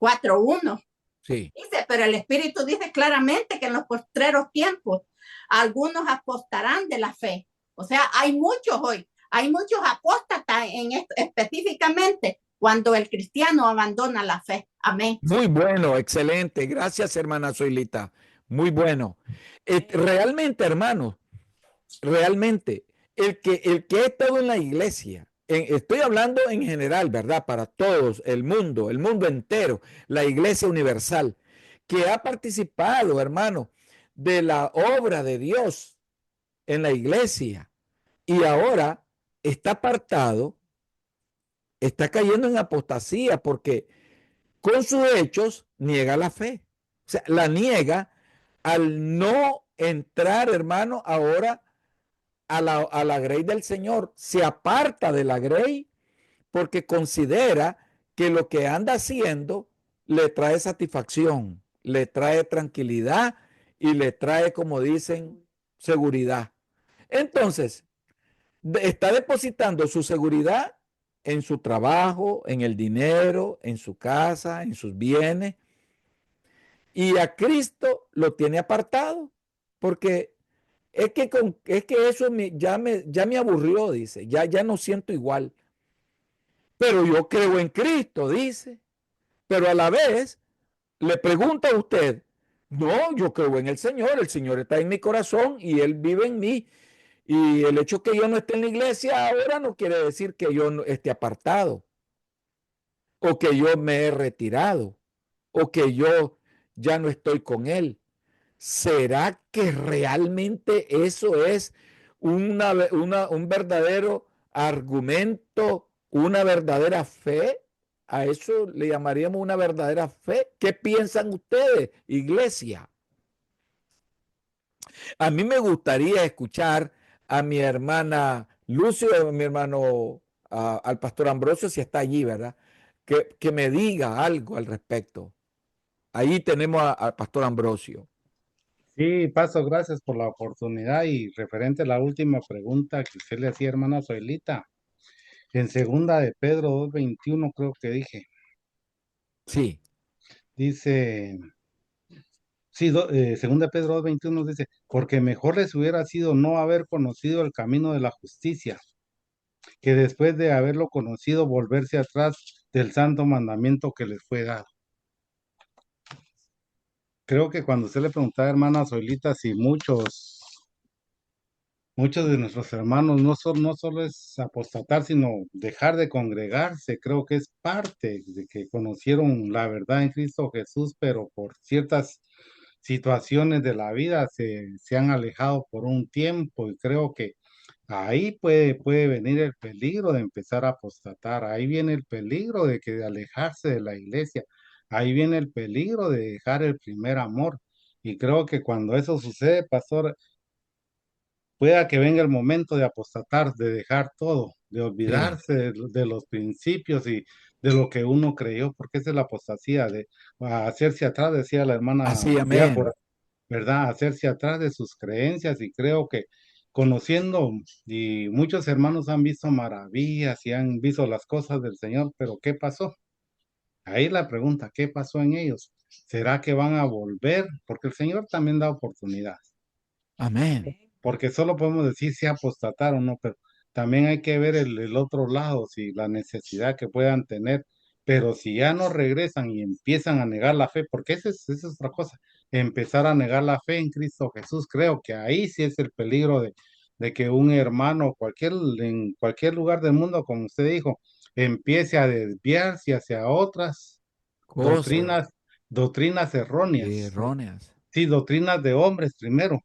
4:1. Sí. Dice, pero el Espíritu dice claramente que en los postreros tiempos algunos apostarán de la fe. O sea, hay muchos hoy, hay muchos apóstatas en esto, específicamente cuando el cristiano abandona la fe. Amén. Muy bueno, excelente. Gracias, hermana Zoilita. Muy bueno. Realmente, hermano, realmente, el que ha estado en la iglesia, estoy hablando en general, ¿verdad? Para todos, el mundo entero, la iglesia universal, que ha participado, hermano, de la obra de Dios en la iglesia y ahora está apartado, está cayendo en apostasía porque con sus hechos niega la fe. O sea, la niega al no entrar, hermano, ahora a la grey del Señor. Se aparta de la grey porque considera que lo que anda haciendo le trae satisfacción, le trae tranquilidad y le trae, como dicen, seguridad. Entonces, está depositando su seguridad en su trabajo, en el dinero, en su casa, en sus bienes. Y a Cristo lo tiene apartado, porque es que eso ya me aburrió, dice, ya no siento igual. Pero yo creo en Cristo, dice. Pero a la vez le pregunta a usted, no, yo creo en el Señor está en mi corazón y Él vive en mí. Y el hecho que yo no esté en la iglesia ahora no quiere decir que yo no esté apartado o que yo me he retirado o que yo ya no estoy con Él. ¿Será que realmente eso es un verdadero argumento, una verdadera fe? ¿A eso le llamaríamos una verdadera fe? ¿Qué piensan ustedes, iglesia? A mí me gustaría escuchar a mi hermana Lucio, a mi hermano, al pastor Ambrosio, si está allí, ¿verdad? Que me diga algo al respecto. Ahí tenemos al pastor Ambrosio. Sí, Paso, gracias por la oportunidad y referente a la última pregunta que usted le hacía, hermana Zoilita, en segunda de Pedro 2:21 creo que dije, Sí, dice, sí, segunda de Pedro 2:21 dice, porque mejor les hubiera sido no haber conocido el camino de la justicia, que después de haberlo conocido volverse atrás del santo mandamiento que les fue dado. Creo que cuando usted le preguntaba, hermana Zoilita, si muchos de nuestros hermanos no solo es apostatar, sino dejar de congregarse. Creo que es parte de que conocieron la verdad en Cristo Jesús, pero por ciertas situaciones de la vida se han alejado por un tiempo y creo que ahí puede venir el peligro de empezar a apostatar. Ahí viene el peligro de alejarse de la iglesia. Ahí viene el peligro de dejar el primer amor. Y creo que cuando eso sucede, pastor, pueda que venga el momento de apostatar, de dejar todo, de sí. olvidarse de los principios y de lo que uno creyó, porque esa es la apostasía, de hacerse atrás, decía la hermana Así, amén. Diáfora, ¿verdad? Hacerse atrás de sus creencias y creo que conociendo, y muchos hermanos han visto maravillas y han visto las cosas del Señor, pero ¿qué pasó? Ahí la pregunta, ¿qué pasó en ellos? ¿Será que van a volver? Porque el Señor también da oportunidad. Amén. Porque solo podemos decir si apostataron o no, pero también hay que ver el otro lado, si la necesidad que puedan tener, pero si ya no regresan y empiezan a negar la fe, porque esa es otra cosa, empezar a negar la fe en Cristo Jesús, creo que ahí sí es el peligro de que un hermano en cualquier lugar del mundo, como usted dijo, empiece a desviarse hacia otras Cosas doctrinas erróneas, erróneas. sí, doctrinas de hombres primero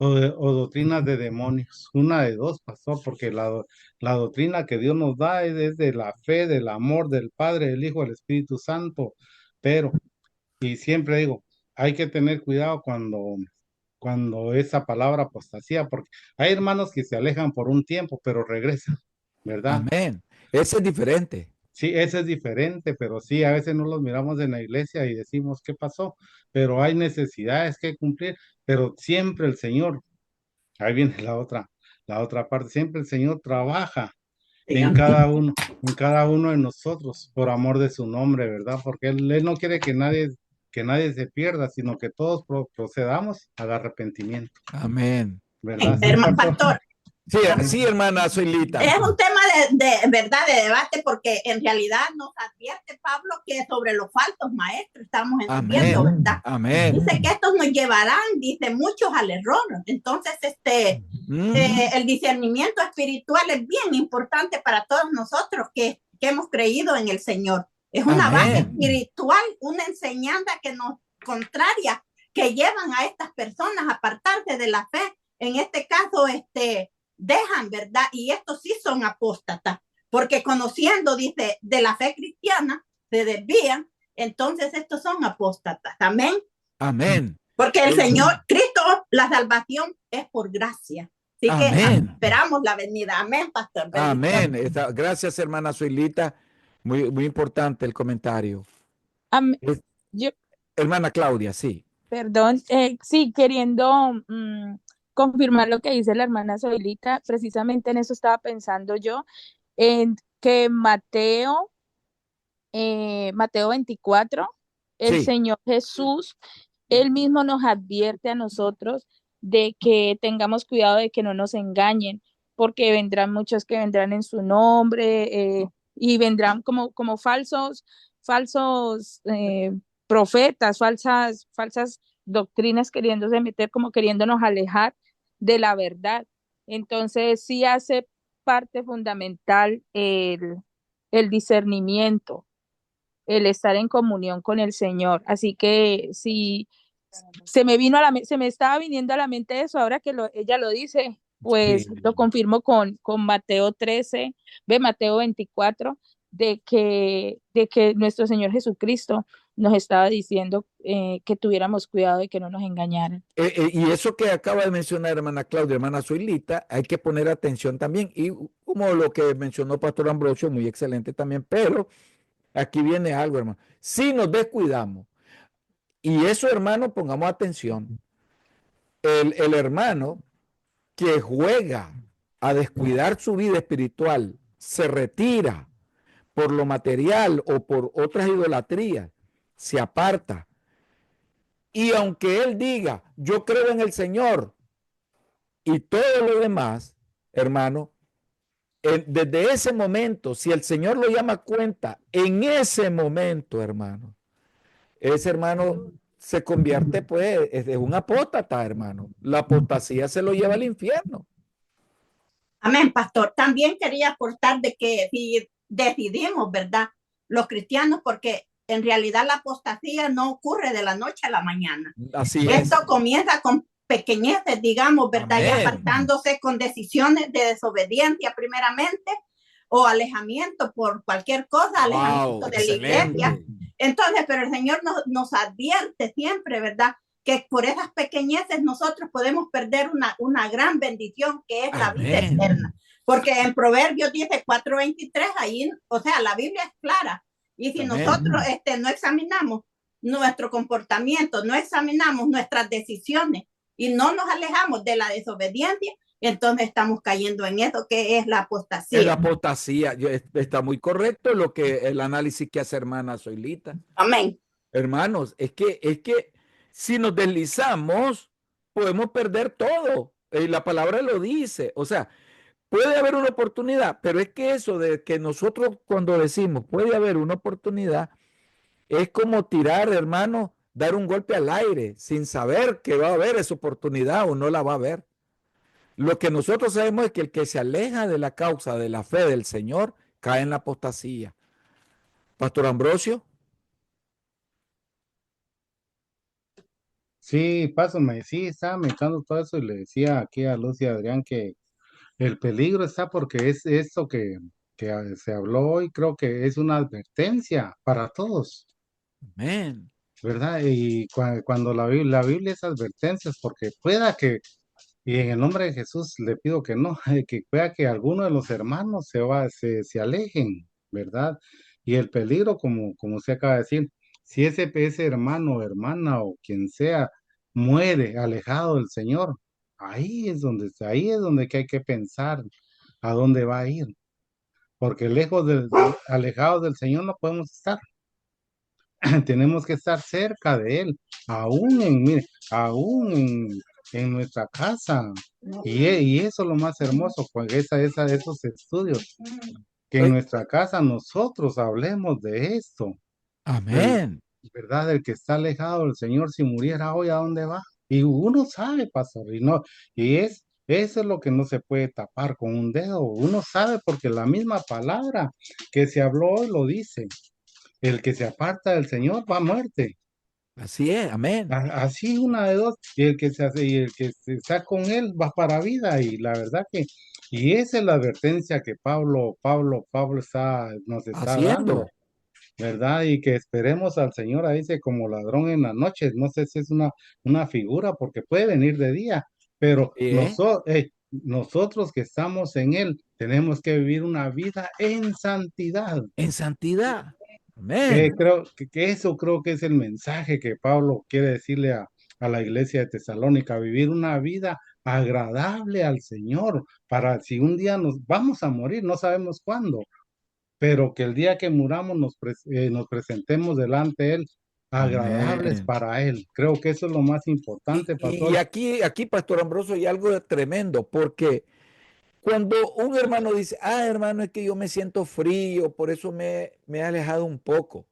o doctrinas de demonios. Una de dos, pastor, porque la doctrina que Dios nos da es de la fe, del amor del Padre, del Hijo, del Espíritu Santo. Pero, y siempre digo, hay que tener cuidado cuando esa palabra apostasía, porque hay hermanos que se alejan por un tiempo, pero regresan, ¿verdad? Amén. Ese es diferente. Sí, ese es diferente, pero sí, a veces no los miramos en la iglesia y decimos, ¿qué pasó? Pero hay necesidades que cumplir, pero siempre el Señor. Ahí viene la otra parte. Siempre el Señor trabaja en cada uno de nosotros por amor de su nombre, ¿verdad? Porque Él no quiere que nadie se pierda, sino que todos procedamos al arrepentimiento, Amén. ¿verdad? Sí, Hermano pastor. pastor, Sí, sí, hermana Zoilita. es un tema de verdad, de debate, porque en realidad nos advierte Pablo que sobre los falsos maestros estamos entendiendo, Amén. ¿verdad? Amén. Dice que estos nos llevarán, dice, muchos al error. Entonces, el discernimiento espiritual es bien importante para todos nosotros que hemos creído en el Señor. Es una base espiritual, una enseñanza que nos contraria, que llevan a estas personas a apartarse de la fe. En este caso, dejan, ¿verdad? Y estos sí son apóstatas, porque conociendo, dice, de la fe cristiana, se desvían, entonces estos son apóstatas. Amén. Amén. Porque el Señor, Cristo, la salvación es por gracia. Así Amén. que esperamos la venida. Amén, pastor. Amén. Gracias, hermana Zoilita. Muy, muy importante el comentario. Hermana Claudia, sí. Perdón, sí, queriendo confirmar lo que dice la hermana Zoilita, precisamente en eso estaba pensando yo, en que Mateo 24, el Sí. Señor Jesús, Él mismo nos advierte a nosotros de que tengamos cuidado de que no nos engañen, porque vendrán muchos que vendrán en su nombre y vendrán como falsos profetas, falsas doctrinas queriéndose meter, como queriéndonos alejar de la verdad. Entonces sí hace parte fundamental el discernimiento, el estar en comunión con el Señor. Así que si se me estaba viniendo a la mente eso, ahora que ella lo dice, pues Sí. lo confirmo con Mateo 13, Mateo 24, de que nuestro Señor Jesucristo nos estaba diciendo que tuviéramos cuidado de que no nos engañaran. Y eso que acaba de mencionar hermana Claudia, hermana Zoilita, hay que poner atención también. Y como lo que mencionó Pastor Ambrosio, muy excelente también, pero aquí viene algo, hermano. Si nos descuidamos, y eso, hermano, pongamos atención, el hermano que juega a descuidar su vida espiritual, se retira por lo material o por otras idolatrías, se aparta. Y aunque él diga, yo creo en el Señor y todo lo demás, hermano, desde ese momento, si el Señor lo llama a cuenta, en ese momento, hermano, ese hermano se convierte, pues, es un apóstata, hermano. La apostasía se lo lleva al infierno. Amén, pastor. También quería aportar de que si decidimos, ¿verdad? Los cristianos, porque en realidad la apostasía no ocurre de la noche a la mañana. Así es. Esto comienza con pequeñeces, digamos, ¿verdad? Amén. Y apartándose con decisiones de desobediencia primeramente o alejamiento por cualquier cosa, alejamiento de la iglesia. Entonces, pero el Señor nos advierte siempre, ¿verdad? Que por esas pequeñeces nosotros podemos perder una gran bendición que es la vida eterna. Porque en Proverbios dice 4:23, ahí, o sea, la Biblia es clara. Y si nosotros no examinamos nuestro comportamiento, no examinamos nuestras decisiones y no nos alejamos de la desobediencia, entonces estamos cayendo en eso que es la apostasía. Es la apostasía. Está muy correcto lo que el análisis que hace hermana Zoilita. Amén. Hermanos, es que si nos deslizamos, podemos perder todo. La palabra lo dice. O sea, puede haber una oportunidad, pero es que eso de que nosotros cuando decimos puede haber una oportunidad, es como tirar, hermano, dar un golpe al aire sin saber que va a haber esa oportunidad o no la va a haber. Lo que nosotros sabemos es que el que se aleja de la causa de la fe del Señor cae en la apostasía. Pastor Ambrosio. Sí, pásame, sí, estaba meditando todo eso y le decía aquí a Luz y a Adrián que el peligro está porque es esto que se habló hoy, creo que es una advertencia para todos, Amén. ¿verdad? Y cuando la Biblia es advertencias, porque pueda que, y en el nombre de Jesús le pido que no, que pueda que alguno de los hermanos se alejen, ¿verdad? Y el peligro, como usted acaba de decir, si ese hermano, hermana o quien sea muere alejado del Señor, ahí es donde que hay que pensar a dónde va a ir, porque alejados del Señor no podemos estar. Tenemos que estar cerca de Él, mire, en nuestra casa. Y eso es lo más hermoso, pues esos estudios, que en nuestra casa nosotros hablemos de esto, Amén. ¿verdad? El que está alejado del Señor, si muriera hoy, ¿a dónde va? Y uno sabe, pastor, eso es lo que no se puede tapar con un dedo. Uno sabe porque la misma palabra que se habló hoy lo dice. El que se aparta del Señor va a muerte. Así es, amén. Así una de dos. Y el que se está con él va para vida. Y la verdad y esa es la advertencia que Pablo nos está dando, Haciendo. ¿verdad? Y que esperemos al Señor, ahí dice, como ladrón en la noche. No sé si es una figura, porque puede venir de día, pero nosotros que estamos en Él, tenemos que vivir una vida en santidad. En santidad. Que Amén. creo que eso creo que es el mensaje que Pablo quiere decirle a la iglesia de Tesalónica, vivir una vida agradable al Señor, para si un día nos vamos a morir, no sabemos cuándo, pero que el día que muramos nos presentemos delante de Él, agradables Amén. para Él. Creo que eso es lo más importante, Y pastor. aquí, Pastor Ambrosio, hay algo de tremendo, porque cuando un hermano dice, hermano, es que yo me siento frío, por eso me he alejado un poco.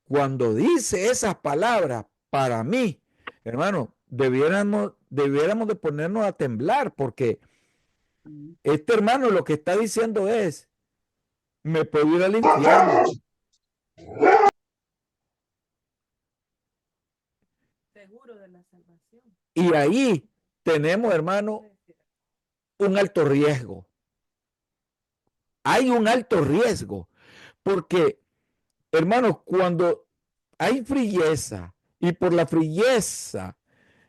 Cuando dice esas palabras, para mí, hermano, debiéramos de ponernos a temblar, porque este hermano lo que está diciendo es, me puedo ir al infierno. Seguro de la salvación. Y ahí tenemos, hermano, un alto riesgo. Hay un alto riesgo, porque, hermanos, cuando hay frieza y por la frieza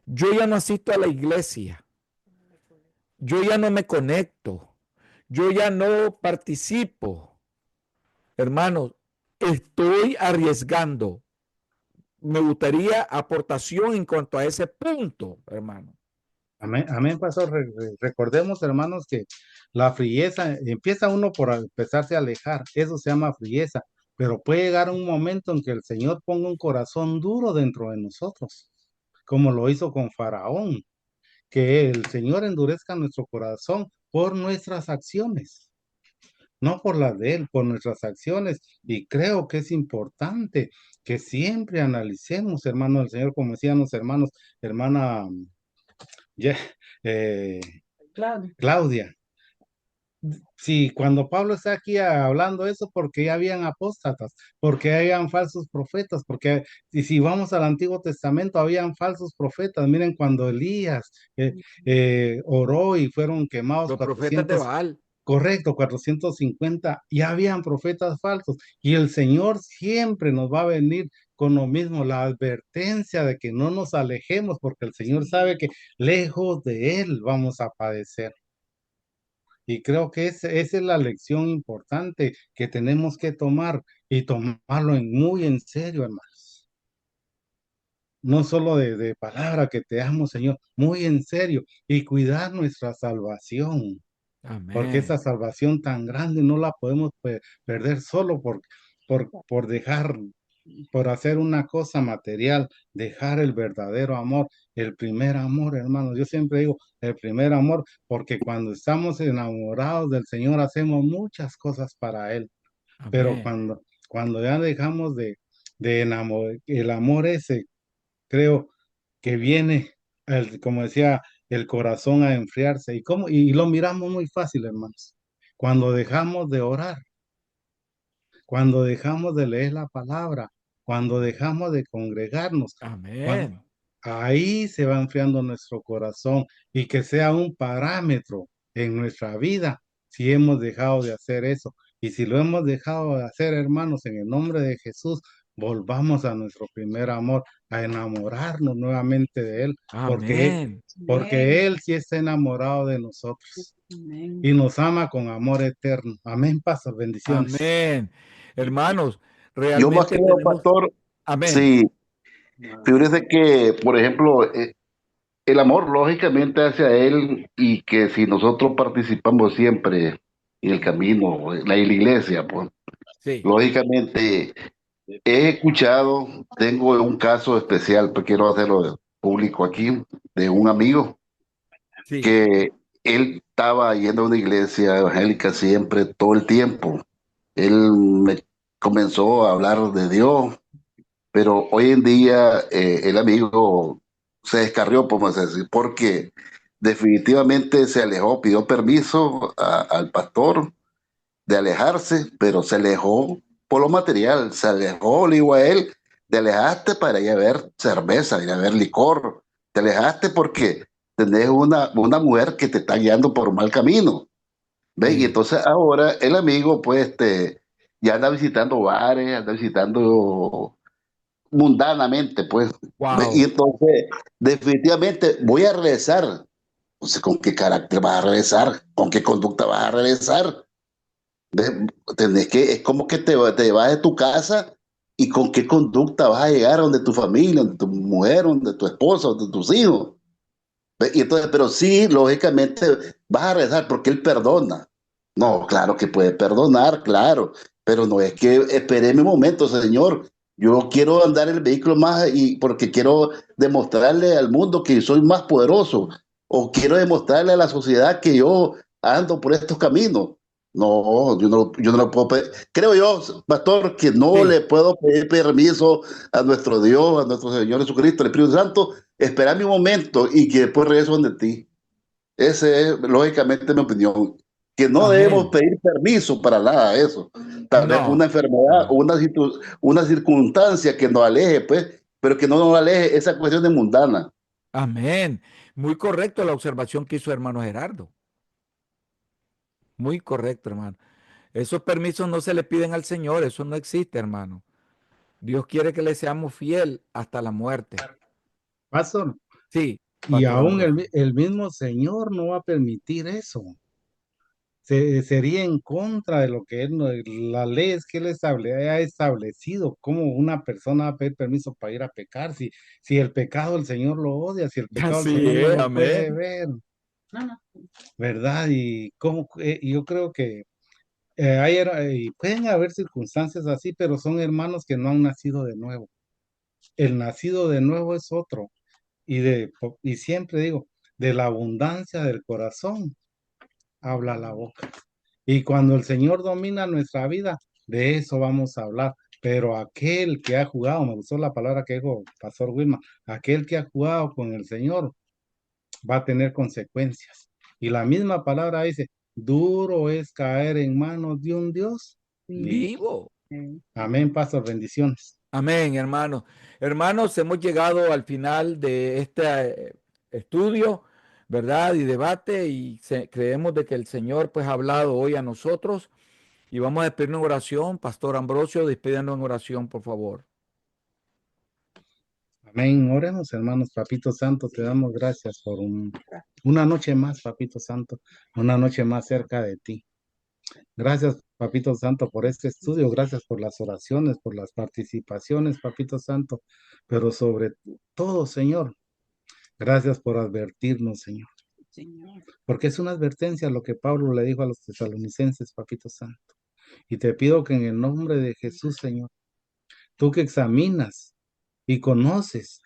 yo ya no asisto a la iglesia, yo ya no me conecto, yo ya no participo, hermanos, estoy arriesgando. Me gustaría aportación en cuanto a ese punto, hermano. Amén, amén, pastor. Recordemos, hermanos, que la frieza, empieza uno por empezarse a alejar, eso se llama frieza, pero puede llegar un momento en que el Señor ponga un corazón duro dentro de nosotros, como lo hizo con Faraón, que el Señor endurezca nuestro corazón por nuestras acciones, no por las de Él, por nuestras acciones. Y creo que es importante que siempre analicemos, hermano del Señor, como decían los hermanos, hermana ya, eh, Claro. Claudia. Sí, cuando Pablo está aquí hablando eso, porque ya habían apóstatas, porque habían falsos profetas, porque y si vamos al Antiguo Testamento, habían falsos profetas. Miren, cuando Elías oró y fueron quemados Los profetas de 400, Baal. correcto, 450, y habían profetas falsos. Y el Señor siempre nos va a venir con lo mismo, la advertencia de que no nos alejemos, porque el Señor sabe que lejos de Él vamos a padecer. Y creo que esa es la lección importante que tenemos que tomar y tomarlo muy en serio, hermanos. no solo de palabra que te amo, Señor, muy en serio, y cuidar nuestra salvación, porque Amén. esa salvación tan grande no la podemos perder solo por dejar, por hacer una cosa material, dejar el verdadero amor, el primer amor, hermanos. Yo siempre digo el primer amor, porque cuando estamos enamorados del Señor hacemos muchas cosas para Él, pero Amén. cuando ya dejamos de enamorar, el amor ese, creo que viene, como decía, el corazón a enfriarse. Y lo miramos muy fácil, hermanos. Cuando dejamos de orar, cuando dejamos de leer la palabra, cuando dejamos de congregarnos, cuan- Amén. ahí se va enfriando nuestro corazón y que sea un parámetro en nuestra vida si hemos dejado de hacer eso. Y si lo hemos dejado de hacer, hermanos, en el nombre de Jesús, volvamos a nuestro primer amor, a enamorarnos nuevamente de Él, Amén. porque Él sí está enamorado de nosotros Amén. y nos ama con amor eterno. Amén, pastor, bendiciones. Amén. Hermanos, Yo más realmente creo, tenemos, pastor, amén. sí, fíjese que, por ejemplo, el amor lógicamente hacia Él y que si nosotros participamos siempre en el camino, en la iglesia, pues Sí, lógicamente he escuchado, tengo un caso especial, pues quiero hacerlo público aquí, de un amigo sí. que él estaba yendo a una iglesia evangélica siempre, todo el tiempo. Él me comenzó a hablar de Dios, pero hoy en día el amigo se descarrió, podemos decir, porque definitivamente se alejó, pidió permiso al pastor de alejarse, pero se alejó por lo material, se alejó, le digo a él, te alejaste para ir a ver cerveza, ir a ver licor, te alejaste porque tenés una mujer que te está guiando por un mal camino, ¿ves? Y Sí. entonces ahora el amigo, pues, ya anda visitando bares, anda visitando mundanamente, pues, ¿ves? Y Wow. entonces, definitivamente, voy a regresar. Entonces, ¿con qué carácter vas a regresar? ¿Con qué conducta vas a regresar? Tenés que, es como que te vas de tu casa y con qué conducta vas a llegar a donde tu familia, donde tu mujer, donde tu esposa, donde tus hijos. ¿Ve? Y entonces, pero sí, lógicamente vas a rezar porque Él perdona. No, claro que puede perdonar, claro, pero no es que esperé mi momento, Señor. Yo quiero andar en el vehículo más y porque quiero demostrarle al mundo que soy más poderoso o quiero demostrarle a la sociedad que yo ando por estos caminos. No, yo no lo puedo pedir. Creo yo, pastor, que no Sí. le puedo pedir permiso a nuestro Dios, a nuestro Señor Jesucristo, el Espíritu Santo, esperar mi momento y que después regreso donde ti. Esa es lógicamente mi opinión. Que no debemos Amén. pedir permiso para nada de eso. Tal vez No. una enfermedad o No. una circunstancia que nos aleje, pues, pero que no nos aleje esa cuestión de mundana. Amén. Muy correcto la observación que hizo hermano Gerardo. Muy correcto, hermano. Esos permisos no se le piden al Señor, eso no existe, hermano. Dios quiere que le seamos fiel hasta la muerte. Pastor, Sí, y Pastor aún Ambrosio. el mismo Señor no va a permitir eso. Sería en contra de lo que él, las leyes que él ha establecido, cómo una persona va a pedir permiso para ir a pecar, si el pecado el Señor lo odia, si el pecado el Así Señor no es, lo puede amén. ver, No, no. ¿verdad? Yo creo que y pueden haber circunstancias así, pero son hermanos que no han nacido de nuevo. El nacido de nuevo es otro. Y siempre digo, de la abundancia del corazón habla la boca. Y cuando el Señor domina nuestra vida, de eso vamos a hablar. Pero aquel que ha jugado, me gustó la palabra que dijo Pastor Wilma, aquel que ha jugado con el Señor va a tener consecuencias. Y la misma palabra dice, duro es caer en manos de un Dios vivo. Vivo. Amén, Pastor, bendiciones. Amén, hermanos. Hermanos, hemos llegado al final de este estudio, ¿verdad? Y debate y creemos de que el Señor pues ha hablado hoy a nosotros y vamos a despedirnos en oración. Pastor Ambrosio, despídanos en oración, por favor. Amén. Oremos, hermanos. Papito Santo, te damos gracias por una noche más, Papito Santo, una noche más cerca de ti. Gracias Papito Santo, por este estudio. Gracias por las oraciones, por las participaciones, Papito Santo. Pero sobre todo, Señor, gracias por advertirnos, Señor. Señor. Porque es una advertencia lo que Pablo le dijo a los tesalonicenses, Papito Santo. Y te pido que en el nombre de Jesús, Señor, tú que examinas y conoces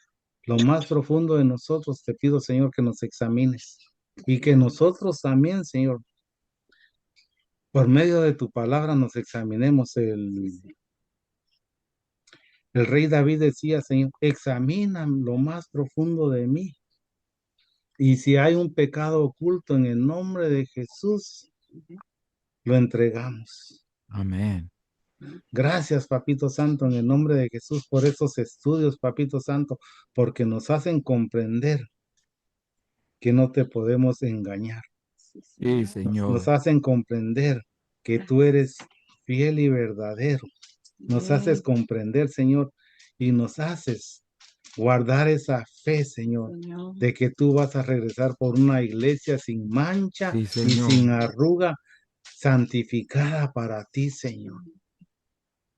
lo más profundo de nosotros, te pido, Señor, que nos examines. Y que nosotros también, Señor, por medio de tu palabra nos examinemos. El rey David decía, Señor, examina lo más profundo de mí. Y si hay un pecado oculto, en el nombre de Jesús, lo entregamos. Amén. Gracias, Papito Santo, en el nombre de Jesús, por estos estudios, Papito Santo, porque nos hacen comprender que no te podemos engañar. Sí, Nos Señor. hacen comprender que tú eres fiel y verdadero. Nos haces comprender, Señor, y nos haces guardar esa fe, Señor, Señor. de que tú vas a regresar por una iglesia sin mancha Sí, y Señor. sin arruga, santificada para ti, Señor.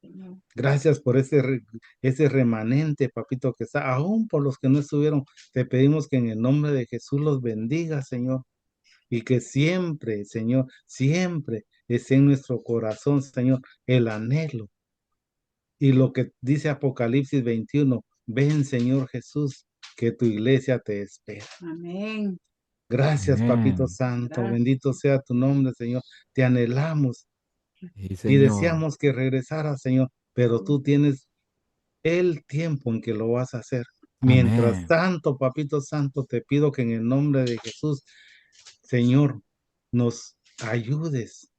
Señor. Gracias por ese remanente, papito, que está, aún por los que no estuvieron, te pedimos que en el nombre de Jesús los bendiga, Señor, y que siempre, Señor, siempre esté en nuestro corazón, Señor, el anhelo. Y lo que dice Apocalipsis 21, ven, Señor Jesús, que tu iglesia te espera. Amén. Gracias, Papito Amén. Santo, Gracias. bendito sea tu nombre, Señor. Te anhelamos Sí, y Señor. deseamos que regresaras, Señor, pero tú tienes el tiempo en que lo vas a hacer. Mientras Amén. tanto, Papito Santo, te pido que en el nombre de Jesús, Señor, nos ayudes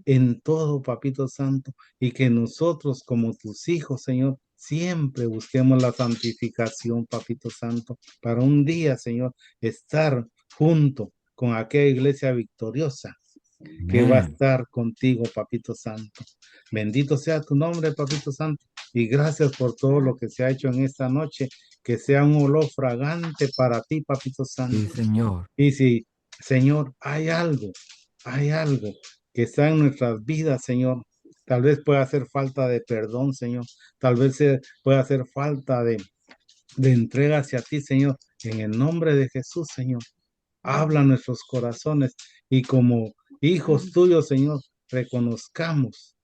en todo, Papito Santo, y que nosotros como tus hijos, Señor, siempre busquemos la santificación, Papito Santo, para un día, Señor, estar junto con aquella iglesia victoriosa que va a Amén. estar contigo, Papito Santo. Bendito sea tu nombre, Papito Santo, y gracias por todo lo que se ha hecho en esta noche, que sea un olor fragante para ti, Papito Santo. Sí, Señor. Y si, Señor, hay algo que está en nuestras vidas, Señor, tal vez pueda hacer falta de perdón, Señor, tal vez pueda hacer falta de entrega hacia ti, Señor, en el nombre de Jesús, Señor. Habla a nuestros corazones y como hijos tuyos, Señor, reconozcamos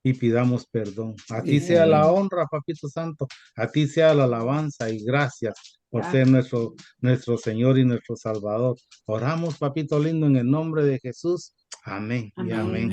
y pidamos perdón. A ti Sí, sea la Señor. honra, Papito Santo, a ti sea la alabanza y gracias por ser Gracias. nuestro Señor y nuestro Salvador. Oramos, Papito lindo, en el nombre de Jesús. Amén y Amén. amén. Amén.